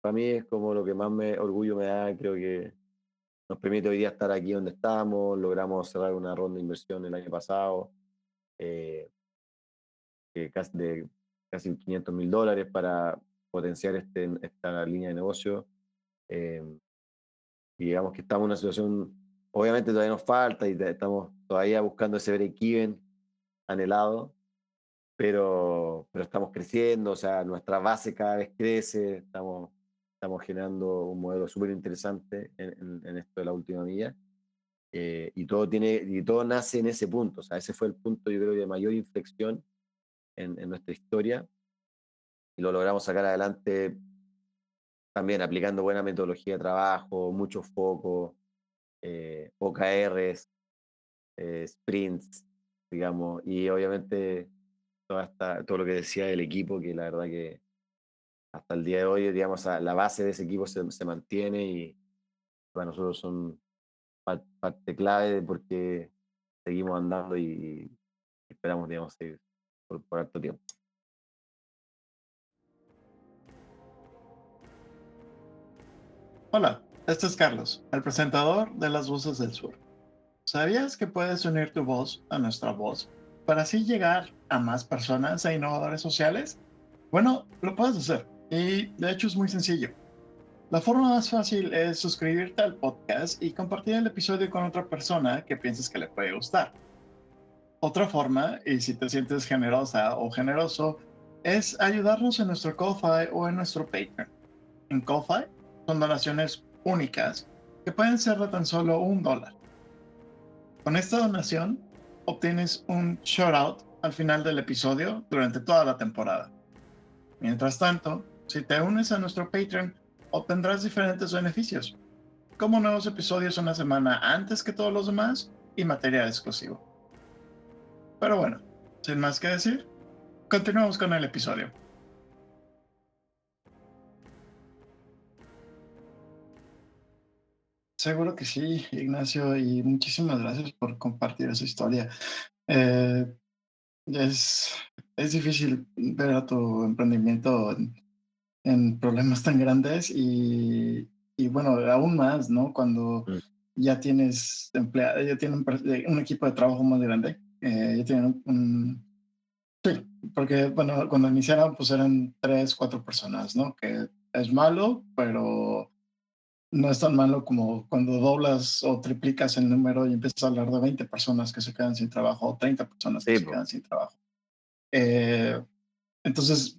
para mí es como lo que más orgullo me da. Creo que nos permite hoy día estar aquí donde estamos. Logramos cerrar una ronda de inversión el año pasado, eh, de casi $500.000 para potenciar esta línea de negocio. eh, y digamos que estamos en una situación, obviamente todavía nos falta y estamos todavía buscando ese break-even anhelado, pero estamos creciendo. O sea, nuestra base cada vez crece. Estamos generando un modelo súper interesante en esto de la última milla. Y todo nace en ese punto. O sea, ese fue el punto, yo creo, de mayor inflexión en nuestra historia, y lo logramos sacar adelante también aplicando buena metodología de trabajo, mucho foco, OKRs, sprints, digamos, y obviamente todo lo que decía del equipo, que la verdad que hasta el día de hoy, digamos, la base de ese equipo se mantiene, y para nosotros son parte clave de porque seguimos andando y esperamos, digamos, seguir por harto tiempo. Hola, este es Carlos, el presentador de Las Voces del Sur. ¿Sabías que puedes unir tu voz a nuestra voz para así llegar a más personas e innovadores sociales? Bueno, lo puedes hacer y de hecho es muy sencillo. La forma más fácil es suscribirte al podcast y compartir el episodio con otra persona que pienses que le puede gustar. Otra forma, y si te sientes generosa o generoso, es ayudarnos en nuestro Ko-Fi o en nuestro Patreon. En Ko-Fi son donaciones únicas que pueden ser de tan solo $1. Con esta donación obtienes un shoutout al final del episodio durante toda la temporada. Mientras tanto, si te unes a nuestro Patreon, obtendrás diferentes beneficios, como nuevos episodios una semana antes que todos los demás y material exclusivo. Pero bueno, sin más que decir, continuamos con el episodio. Seguro que sí, Ignacio, y muchísimas gracias por compartir esa historia. Eh, es, es difícil ver a tu emprendimiento en problemas tan grandes y bueno, aún más, ¿no? Cuando Mm. ya tienes ya tienen un equipo de trabajo más grande, ya tienen sí, porque bueno, cuando iniciaron pues eran 3, 4 personas, ¿no? Que es malo, pero no es tan malo como cuando doblas o triplicas el número y empiezas a hablar de 20 personas que se quedan sin trabajo o 30 personas que Sí, se po. quedan sin trabajo. Eh, entonces,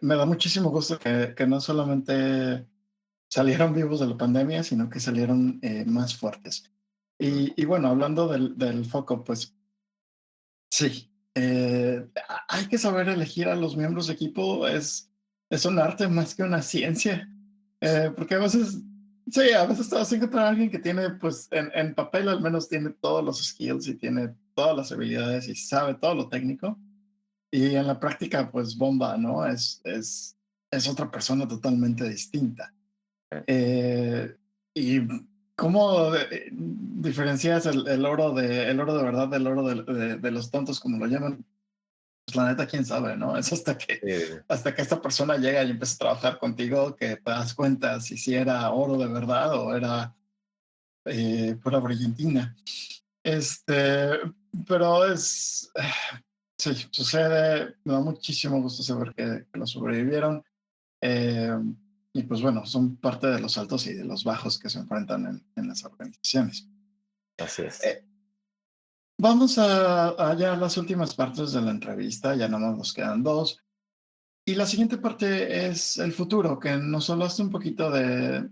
me da muchísimo gusto que no solamente salieron vivos de la pandemia, sino que salieron más fuertes. Mm. Y bueno, hablando del foco, pues sí, hay que saber elegir a los miembros de equipo. Es un arte más que una ciencia, porque a veces, sí, a veces te vas a encontrar a alguien que tiene, pues en papel al menos tiene todos los skills y tiene todas las habilidades y sabe todo lo técnico. Y en la práctica, pues bomba, ¿no? Es otra persona totalmente distinta. Eh, Eh, ¿Y cómo diferencias el oro de verdad del oro de los tontos, como lo llaman? Pues la neta, quién sabe, ¿no? Es sí, hasta que esta persona llega y empieza a trabajar contigo que te das cuenta si era oro de verdad o era pura brillantina. Este, pero sí, sucede, me da muchísimo gusto saber que lo sobrevivieron. Eh, y pues bueno, son parte de los altos y de los bajos que se enfrentan en las organizaciones. así es. Eh, Vamos a ya las últimas partes de la entrevista, ya nada más nos quedan dos. Y la siguiente parte es el futuro, que nos hablaste un poquito de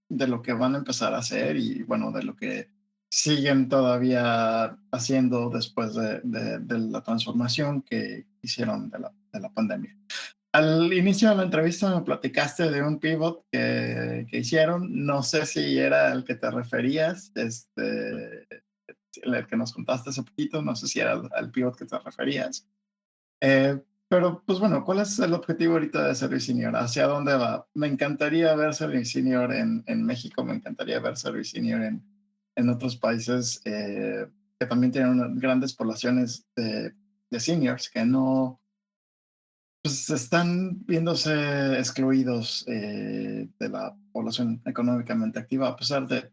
lo que van a empezar a hacer y bueno, de lo que siguen todavía haciendo después de la transformación que hicieron de la pandemia. Al inicio de la entrevista me platicaste de un pivot que hicieron. No sé si era el que te referías, Mm. el que nos contaste hace poquito. No sé si era al pivot que te referías. Pero, pues bueno, ¿cuál es el objetivo ahorita de Service Senior? ¿Hacia dónde va? Me encantaría ver Service Senior en México, me encantaría ver Service Senior en otros países que también tienen grandes poblaciones de seniors que no, pues están viéndose excluidos de la población económicamente activa a pesar de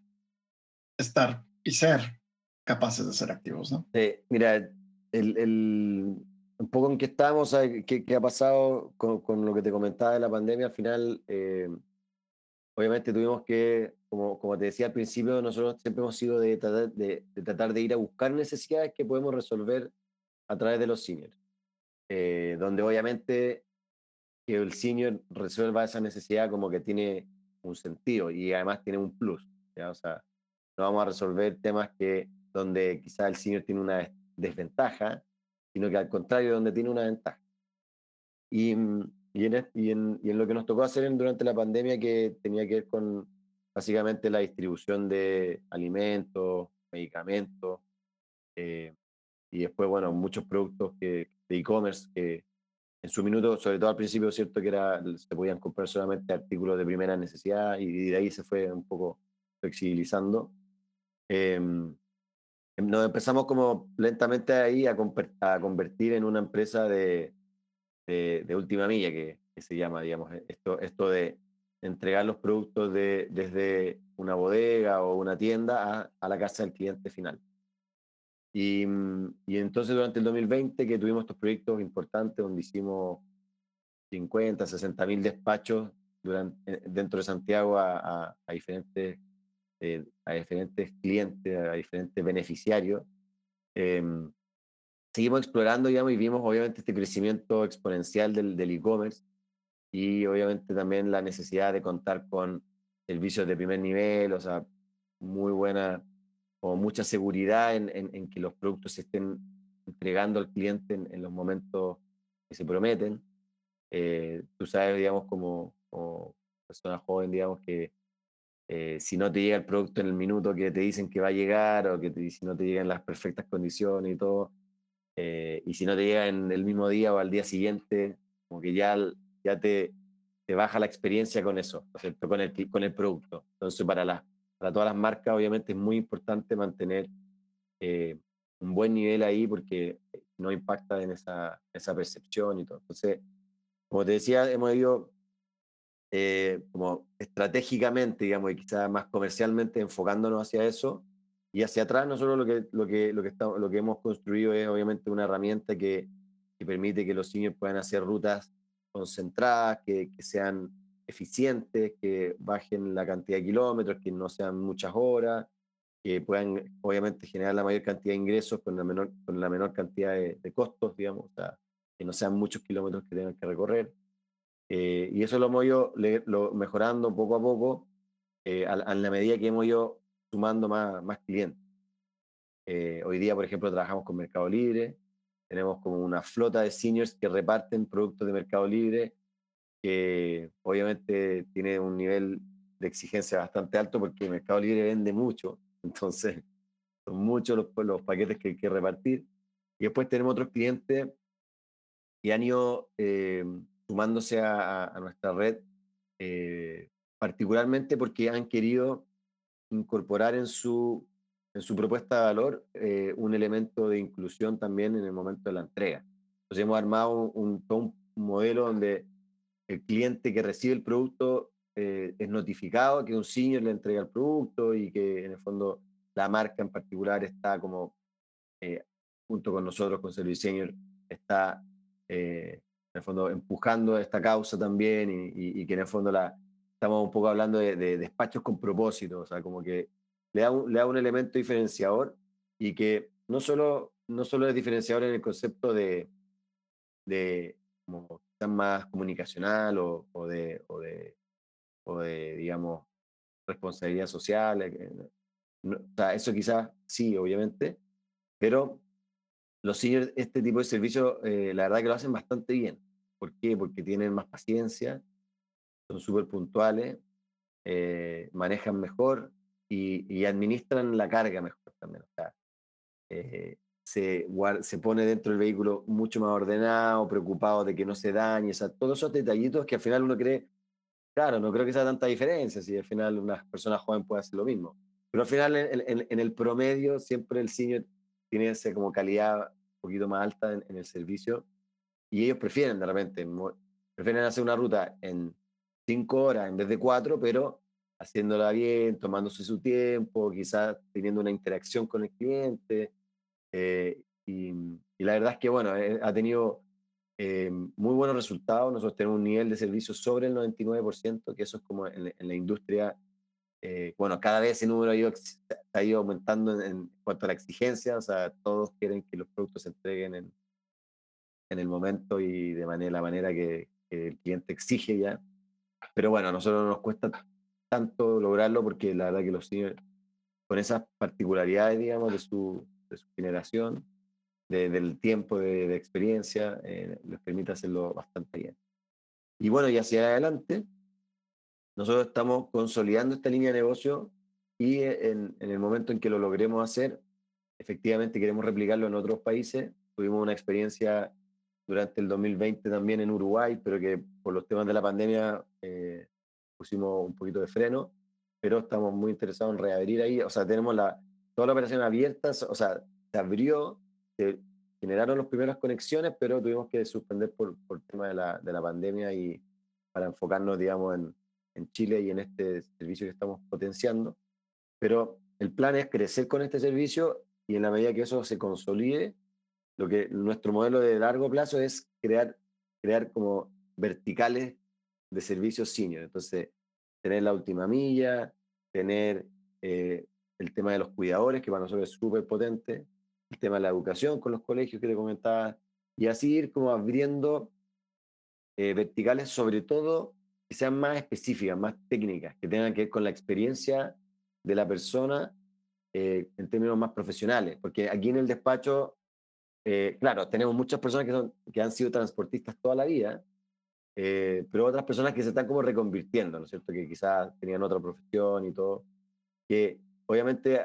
estar y ser capaces de ser activos, ¿no? Mira, un poco en que estamos, ¿sabes? ¿Qué ha pasado con lo que te comentaba de la pandemia? Al final, obviamente tuvimos que, como te decía al principio, nosotros siempre hemos sido de tratar de ir a buscar necesidades que podemos resolver a través de los seniors, donde obviamente que el senior resuelva esa necesidad como que tiene un sentido y además tiene un plus, ¿ya? O sea, no vamos a resolver temas donde quizá el senior tiene una desventaja, sino que al contrario, donde tiene una ventaja. Y en lo que nos tocó hacer durante la pandemia, que tenía que ver con básicamente la distribución de alimentos, medicamentos, eh, y después, bueno, muchos productos de e-commerce que en su minuto, sobre todo al principio, cierto que se podían comprar solamente artículos de primera necesidad y de ahí se fue un poco flexibilizando. Em, Nos empezamos como lentamente ahí a convertir en una empresa de última milla, que se llama, digamos, esto de entregar los productos desde una bodega o una tienda a la casa del cliente final. Y entonces durante el 2020 que tuvimos estos proyectos importantes donde hicimos 50, 60 mil despachos dentro de Santiago a diferentes clientes, a diferentes beneficiarios. Eh, Seguimos explorando, digamos, y vimos obviamente este crecimiento exponencial del e-commerce y obviamente también la necesidad de contar con servicios de primer nivel, o sea, muy buena o mucha seguridad en que los productos se estén entregando al cliente en los momentos que se prometen. Tú sabes, digamos, como persona joven, digamos, que si no te llega el producto en el minuto que te dicen que va a llegar o si no te llega en las perfectas condiciones y todo, y si no te llega en el mismo día o al día siguiente, como que ya te baja la experiencia con eso, ¿no es cierto? Con el producto. Entonces, para todas las marcas, obviamente es muy importante mantener eh, un buen nivel ahí porque no impacta en esa percepción y todo. Entonces, como te decía, hemos ido como estratégicamente, digamos, y quizás más comercialmente enfocándonos hacia eso. Y hacia atrás nosotros lo que hemos construido es obviamente una herramienta que permite que los seniors puedan hacer rutas concentradas, que sean eficientes, que bajen la cantidad de kilómetros, que no sean muchas horas, que puedan obviamente generar la mayor cantidad de ingresos con la menor cantidad de costos, digamos, o sea, que no sean muchos kilómetros que tengan que recorrer. Y eso lo hemos ido mejorando poco a poco a la medida que hemos ido sumando más clientes. Hoy día, por ejemplo, trabajamos con Mercado Libre, tenemos como una flota de seniors que reparten productos de Mercado Libre, que obviamente tiene un nivel de exigencia bastante alto porque Mercado Libre vende mucho, entonces son muchos los paquetes que hay que repartir. Y después tenemos otros clientes y han ido sumándose a nuestra red, particularmente porque han querido incorporar en su propuesta de valor un elemento de inclusión también en el momento de la entrega. Entonces hemos armado todo un modelo donde el cliente que recibe el producto es notificado que un senior le entrega el producto y que en el fondo la marca en particular está como eh, junto con nosotros, con Service Senior, está en el fondo empujando esta causa también y que en el fondo estamos un poco hablando de despachos con propósito, o sea, como que le da un elemento diferenciador y que no solo es diferenciador en el concepto de como quizás más comunicacional o de, digamos, responsabilidad social, o sea, eso quizás sí, obviamente, pero los seniors, este tipo de servicio, la verdad que lo hacen bastante bien. ¿Por qué? Porque tienen más paciencia, son súper puntuales, manejan mejor y administran la carga mejor también. O sea, se pone dentro del vehículo mucho más ordenado, preocupado de que no se dañe, o sea, todos esos detallitos que al final uno cree, claro, no creo que sea tanta diferencia, si al final una persona joven puede hacer lo mismo. Pero al final, en el promedio, siempre el senior tiene esa como calidad un poquito más alta en el servicio y ellos prefieren de repente, prefieren hacer una ruta en 5 horas en vez de 4, pero haciéndola bien, tomándose su tiempo, quizás teniendo una interacción con el cliente. Y la verdad es que, bueno, ha tenido muy buenos resultados. Nosotros tenemos un nivel de servicio sobre el 99%, que eso es como en la industria. Bueno, cada vez ese número ha ido aumentando en cuanto a la exigencia, o sea, todos quieren que los productos se entreguen en el momento y de la manera que el cliente exige ya. Pero bueno, a nosotros no nos cuesta tanto lograrlo porque la verdad que los seniors, con esas particularidades, digamos, de su generación, del tiempo de experiencia, les permite hacerlo bastante bien. Y bueno, y hacia adelante, nosotros estamos consolidando esta línea de negocio y en el momento en que lo logremos hacer, efectivamente queremos replicarlo en otros países. Tuvimos una experiencia durante el 2020 también en Uruguay, pero que por los temas de la pandemia pusimos un poquito de freno, pero estamos muy interesados en reabrir ahí. O sea, tenemos toda la operación abierta, o sea, se abrió, se generaron las primeras conexiones, pero tuvimos que suspender por tema de la pandemia y para enfocarnos, digamos, en Chile y en este servicio que estamos potenciando. Pero el plan es crecer con este servicio y en la medida que eso se consolide, nuestro modelo de largo plazo es crear como verticales de servicios senior. Entonces, tener la última milla, tener eh, el tema de los cuidadores, que para nosotros es súper potente, el tema de la educación con los colegios que te comentaba, y así ir como abriendo verticales, sobre todo que sean más específicas, más técnicas, que tengan que ver con la experiencia de la persona en términos más profesionales. Porque aquí en el despacho, claro, tenemos muchas personas que han sido transportistas toda la vida, pero otras personas que se están como reconvirtiendo, ¿no es cierto? Que quizás tenían otra profesión y todo, que obviamente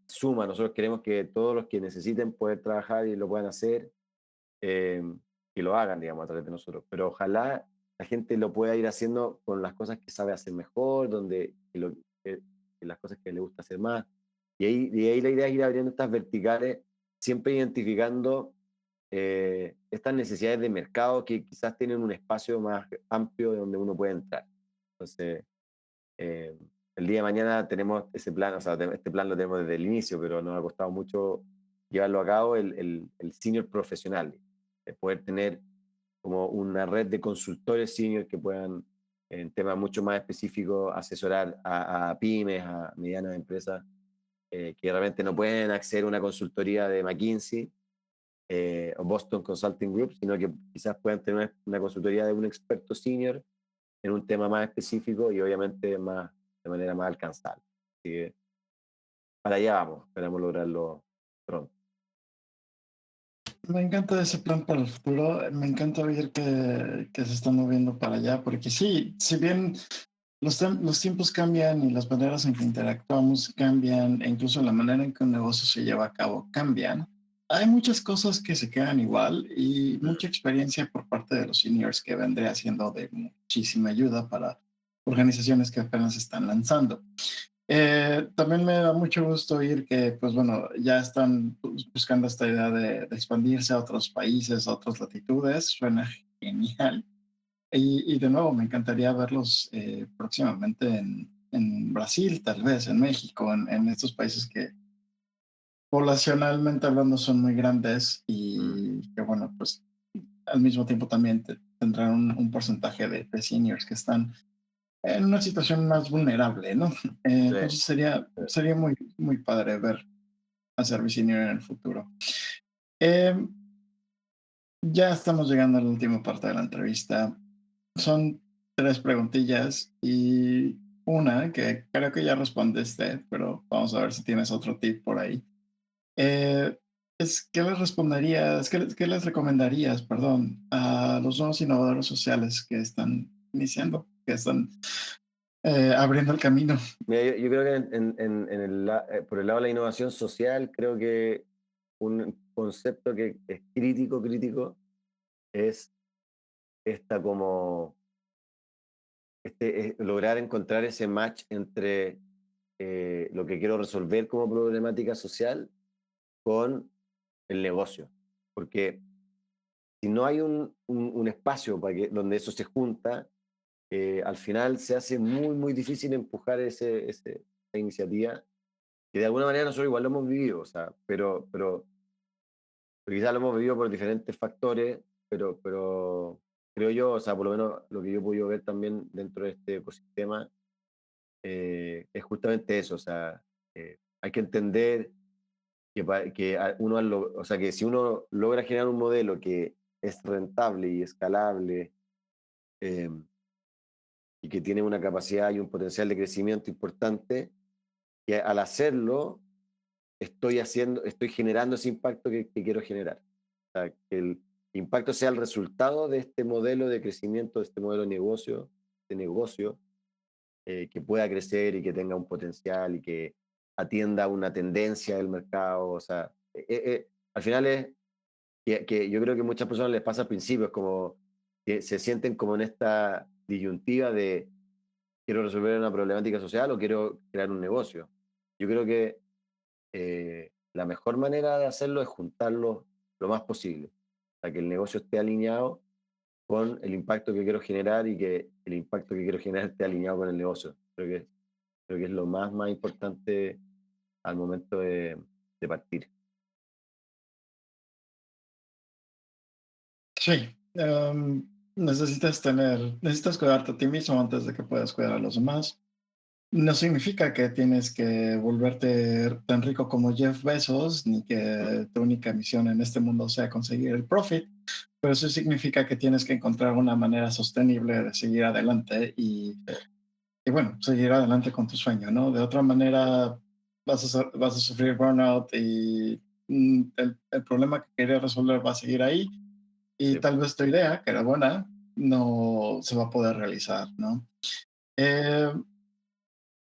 suma. Nosotros queremos que todos los que necesiten poder trabajar y lo puedan hacer, eh, que lo hagan, digamos, a través de nosotros. Pero ojalá la gente lo pueda ir haciendo con las cosas que sabe hacer mejor, que las cosas que le gusta hacer más. Y ahí la idea es ir abriendo estas verticales, siempre identificando estas necesidades de mercado que quizás tienen un espacio más amplio de donde uno puede entrar. Entonces, eh, el día de mañana tenemos ese plan, o sea, este plan lo tenemos desde el inicio, pero nos ha costado mucho llevarlo a cabo, el senior profesional, de poder tener como una red de consultores senior que puedan, en temas mucho más específicos, asesorar a pymes, a medianas empresas, que realmente no pueden acceder a una consultoría de McKinsey o Boston Consulting Group, sino que quizás puedan tener una consultoría de un experto senior en un tema más específico y obviamente de manera más alcanzable. Así que para allá vamos, esperamos lograrlo pronto. Me encanta ese plan para el futuro. Me encanta oír que se está moviendo para allá, porque sí, si bien los tiempos cambian y las maneras en que interactuamos cambian, e incluso la manera en que un negocio se lleva a cabo cambian, hay muchas cosas que se quedan igual y mucha experiencia por parte de los seniors que vendría siendo de muchísima ayuda para organizaciones que apenas están lanzando. También me da mucho gusto oír que, pues bueno, ya están buscando esta idea de expandirse a otros países, a otras latitudes. Suena genial. Y de nuevo, me encantaría verlos próximamente en Brasil, tal vez, en México, en estos países que poblacionalmente hablando son muy grandes Mm, y que, bueno, pues al mismo tiempo también tendrán un porcentaje de seniors que están en una situación más vulnerable, ¿no? sí, Entonces sería muy, muy padre ver a Senior en el futuro. Eh, ya estamos llegando a la última parte de la entrevista. Son tres preguntillas y una que creo que ya respondiste, pero vamos a ver si tienes otro tip por ahí. Eh, ¿qué les responderías, qué les recomendarías, perdón, a los nuevos innovadores sociales que están iniciando, que están abriendo el camino? mira, yo creo que por el lado de la innovación social, creo que un concepto que es crítico, es esta como lograr encontrar ese match entre lo que quiero resolver como problemática social con el negocio. Porque si no hay un espacio donde eso se junta, al final se hace muy, muy difícil empujar esa iniciativa, que de alguna manera nosotros igual lo hemos vivido, o sea, pero quizás lo hemos vivido por diferentes factores, pero creo yo, o sea, por lo menos lo que yo he podido ver también dentro de este ecosistema, es justamente eso, o sea, hay que entender o sea, que si uno logra generar un modelo que es rentable y escalable, eh, y que tiene una capacidad y un potencial de crecimiento importante, que al hacerlo estoy generando ese impacto que quiero generar. O sea, que el impacto sea el resultado de este modelo de crecimiento, de este modelo de negocio, que pueda crecer y que tenga un potencial y que atienda una tendencia del mercado. O sea, al final es que yo creo que muchas personas les pasa al principio, es como que se sienten como en esta disyuntiva de quiero resolver una problemática social o quiero crear un negocio. Yo creo que la mejor manera de hacerlo es juntarlo lo más posible, para que el negocio esté alineado con el impacto que quiero generar y que el impacto que quiero generar esté alineado con el negocio. Creo que es lo más importante al momento de partir. Sí, necesitas cuidarte a ti mismo antes de que puedas cuidar a los demás. No significa que tienes que volverte tan rico como Jeff Bezos, ni Mm, que tu única misión en este mundo sea conseguir el profit, pero sí significa que tienes que encontrar una manera sostenible de seguir adelante y bueno, seguir adelante con tu sueño, ¿no? De otra manera vas a sufrir burnout y el problema que querías resolver va a seguir ahí y sí. tal vez tu idea, que era buena, no se va a poder realizar, ¿no? Eh,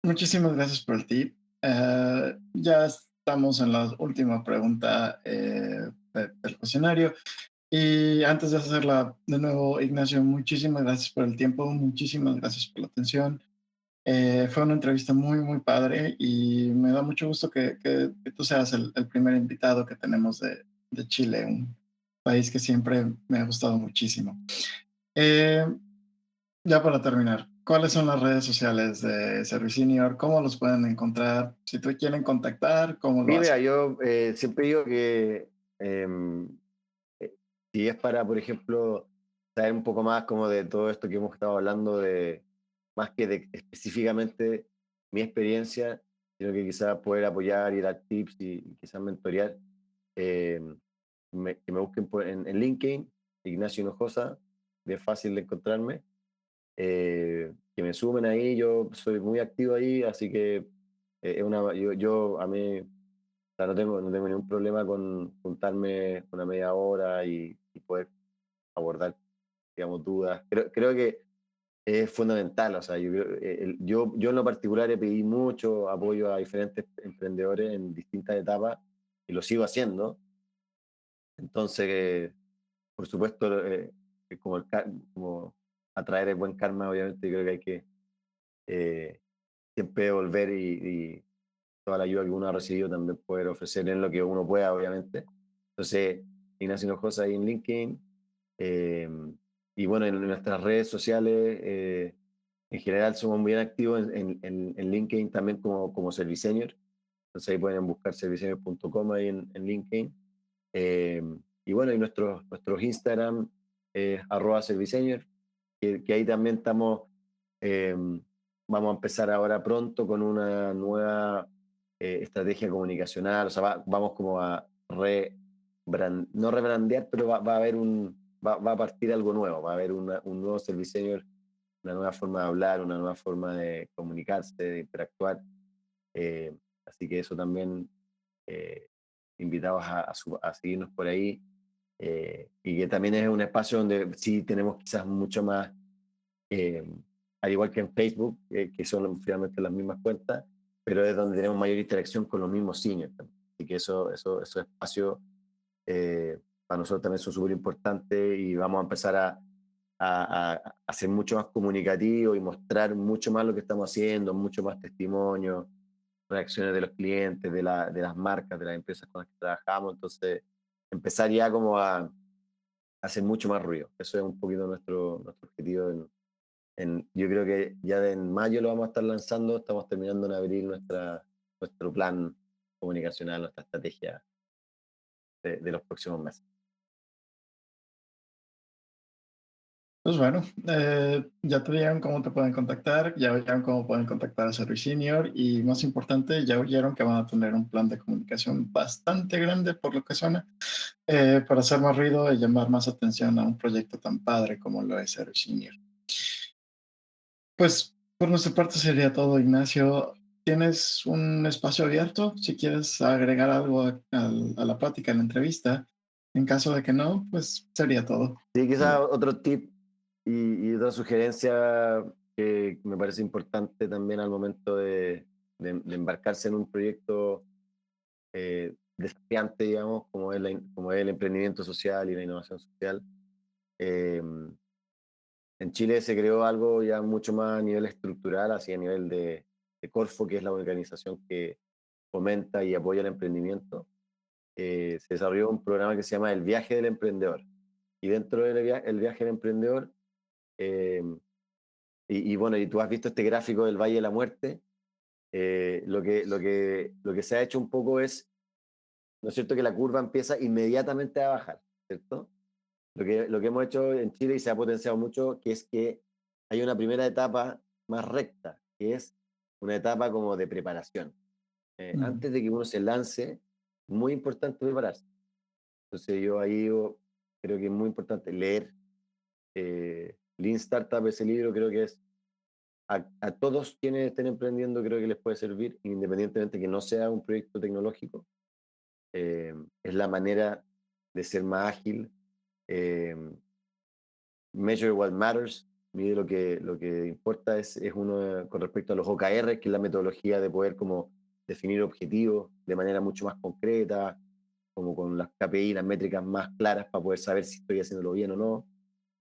Muchísimas gracias por el tip. Ya estamos en la última pregunta del cuestionario. Y antes de hacerla de nuevo, Ignacio, muchísimas gracias por el tiempo, muchísimas gracias por la atención. Fue una entrevista muy, muy padre y me da mucho gusto que tú seas el primer invitado que tenemos de Chile, un país que siempre me ha gustado muchísimo. Eh, ya para terminar, ¿cuáles son las redes sociales de Servicenior? ¿Cómo los pueden encontrar? Si te quieren contactar, ¿cómo lo Sí, mira, hacen? yo siempre digo que em, eh, si es para, por ejemplo, saber un poco más como de todo esto que hemos estado hablando, de más que de específicamente mi experiencia, sino que quizás poder apoyar y dar tips y quizás mentorear, eh, que me busquen en LinkedIn, Ignacio Hinojosa, bien fácil de encontrarme, que me sumen ahí, yo soy muy activo ahí, así que a mí, o sea, no tengo ningún problema con juntarme una media hora y poder abordar, digamos, dudas. Creo que es fundamental, o sea, yo en lo particular he pedido mucho apoyo a diferentes emprendedores en distintas etapas y lo sigo haciendo. Entonces, por supuesto, como atraer el buen karma, obviamente, creo que hay que eh, siempre devolver y toda la ayuda que uno ha recibido también poder ofrecer en lo que uno pueda, obviamente. Entonces, Ignacio Hinojosa ahí en LinkedIn. eh, y bueno, en nuestras redes sociales, en general somos muy activos en LinkedIn también como Serviceñor. Entonces ahí pueden buscar serviceñor.com ahí en LinkedIn. Eh, y bueno, y nuestros Instagram, @serviceñor, que ahí también estamos, eh, vamos a empezar ahora pronto con una nueva estrategia comunicacional, o sea, vamos como a no rebrandear, pero va a haber va a partir algo nuevo, va a haber un nuevo Serviceñor, una nueva forma de hablar, una nueva forma de comunicarse, de interactuar. eh, Así que eso también, eh, invitados a seguirnos por ahí, y que también es un espacio donde sí tenemos quizás mucho más, eh, al igual que en Facebook, que son finalmente las mismas cuentas, pero es donde tenemos mayor interacción con los mismos seniors también. Así que esos espacios, para nosotros también son súper importantes y vamos a empezar a ser mucho más comunicativos y mostrar mucho más lo que estamos haciendo, mucho más testimonio. reacciones de los clientes, de las marcas, de las empresas con las que trabajamos. Entonces, empezar ya como a hacer mucho más ruido. Eso es un poquito nuestro objetivo. Yo creo que ya en mayo lo vamos a estar lanzando, estamos terminando en abril nuestro plan comunicacional, nuestra estrategia de los próximos meses. Pues bueno, ya te dijeron cómo te pueden contactar, ya oyeron cómo pueden contactar a Service Senior y más importante, ya oyeron que van a tener un plan de comunicación bastante grande por lo que suena, para hacer más ruido y llamar más atención a un proyecto tan padre como lo es Service Senior. Pues por nuestra parte sería todo, Ignacio. Tienes un espacio abierto si quieres agregar algo a la plática, a la entrevista. En caso de que no, pues sería todo. Sí, quizás otro tip y otra sugerencia que me parece importante también al momento de embarcarse en un proyecto desafiante, digamos, como es el emprendimiento social y la innovación social. Eh, en Chile se creó algo ya mucho más a nivel estructural, así a nivel de Corfo, que es la organización que fomenta y apoya el emprendimiento. Se desarrolló un programa que se llama El Viaje del Emprendedor. Y dentro del el Viaje del Emprendedor, eh, bueno, y tú has visto este gráfico del Valle de la Muerte, lo que se ha hecho un poco es, ¿no es cierto?, que la curva empieza inmediatamente a bajar, ¿cierto? Lo que hemos hecho en Chile y se ha potenciado mucho, que es que hay una primera etapa más recta, que es una etapa como de preparación. Antes de que uno se lance, muy importante prepararse. Entonces yo ahí creo que es muy importante leer. Lean Startup, ese libro creo que es a todos quienes estén emprendiendo, creo que les puede servir, independientemente que no sea un proyecto tecnológico. Es la manera de ser más ágil. Measure what matters, mide lo que importa, es uno con respecto a los OKR, que es la metodología de poder como definir objetivos de manera mucho más concreta, como con las KPI, las métricas más claras para poder saber si estoy haciéndolo bien o no.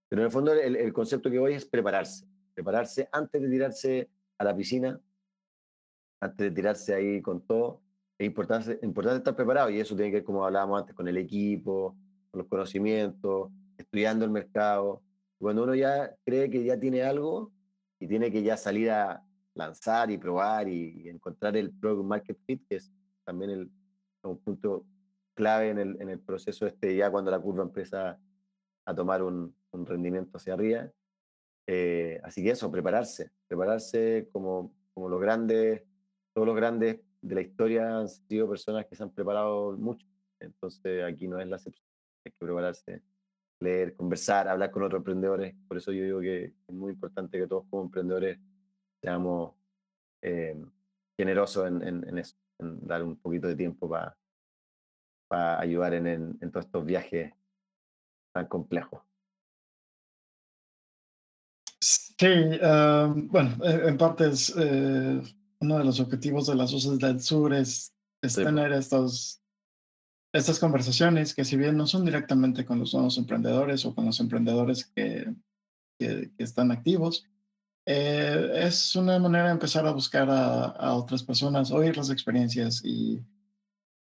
Pero en el fondo el concepto que voy es prepararse antes de tirarse a la piscina, antes de tirarse ahí con todo. Es importante estar preparado y eso tiene que ver, como hablábamos antes, con el equipo, con los conocimientos, estudiando el mercado. Cuando uno ya cree que ya tiene algo y tiene que ya salir a lanzar y probar y encontrar el product market fit, que es también un punto clave en el proceso ya cuando la curva empieza a tomar un rendimiento hacia arriba. Así que eso, prepararse como los grandes, todos los grandes de la historia han sido personas que se han preparado mucho. Entonces aquí no es la excepción, hay que prepararse, leer, conversar, hablar con otros emprendedores. Por eso yo digo que es muy importante que todos como emprendedores seamos eh, generosos en eso, en dar un poquito de tiempo para ayudar en todos estos viajes tan complejos. Sí, bueno, en parte es uno de los objetivos de las voces del sur es Sí, tener estas conversaciones que si bien no son directamente con los nuevos emprendedores o con los emprendedores que están activos, es una manera de empezar a buscar a otras personas, oír las experiencias y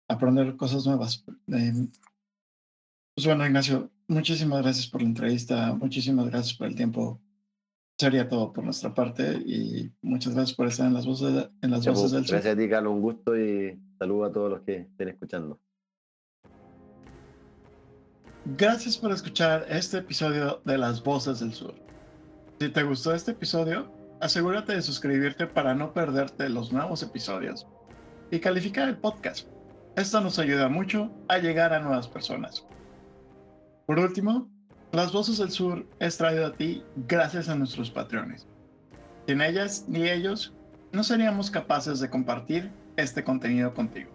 aprender cosas nuevas. Pues bueno, Ignacio, muchísimas gracias por la entrevista, muchísimas gracias por el tiempo. Sería todo por nuestra parte y muchas gracias por estar en las Ya, voces pues, del sur. gracias a ti, Carlos, un gusto y saludo a todos los que estén escuchando. Gracias por escuchar este episodio de Las Voces del Sur. Si te gustó este episodio, asegúrate de suscribirte para no perderte los nuevos episodios y calificar el podcast. Esto nos ayuda mucho a llegar a nuevas personas. Por último, Las Voces del Sur es traído a ti gracias a nuestros patrones. Sin ellas ni ellos, no seríamos capaces de compartir este contenido contigo.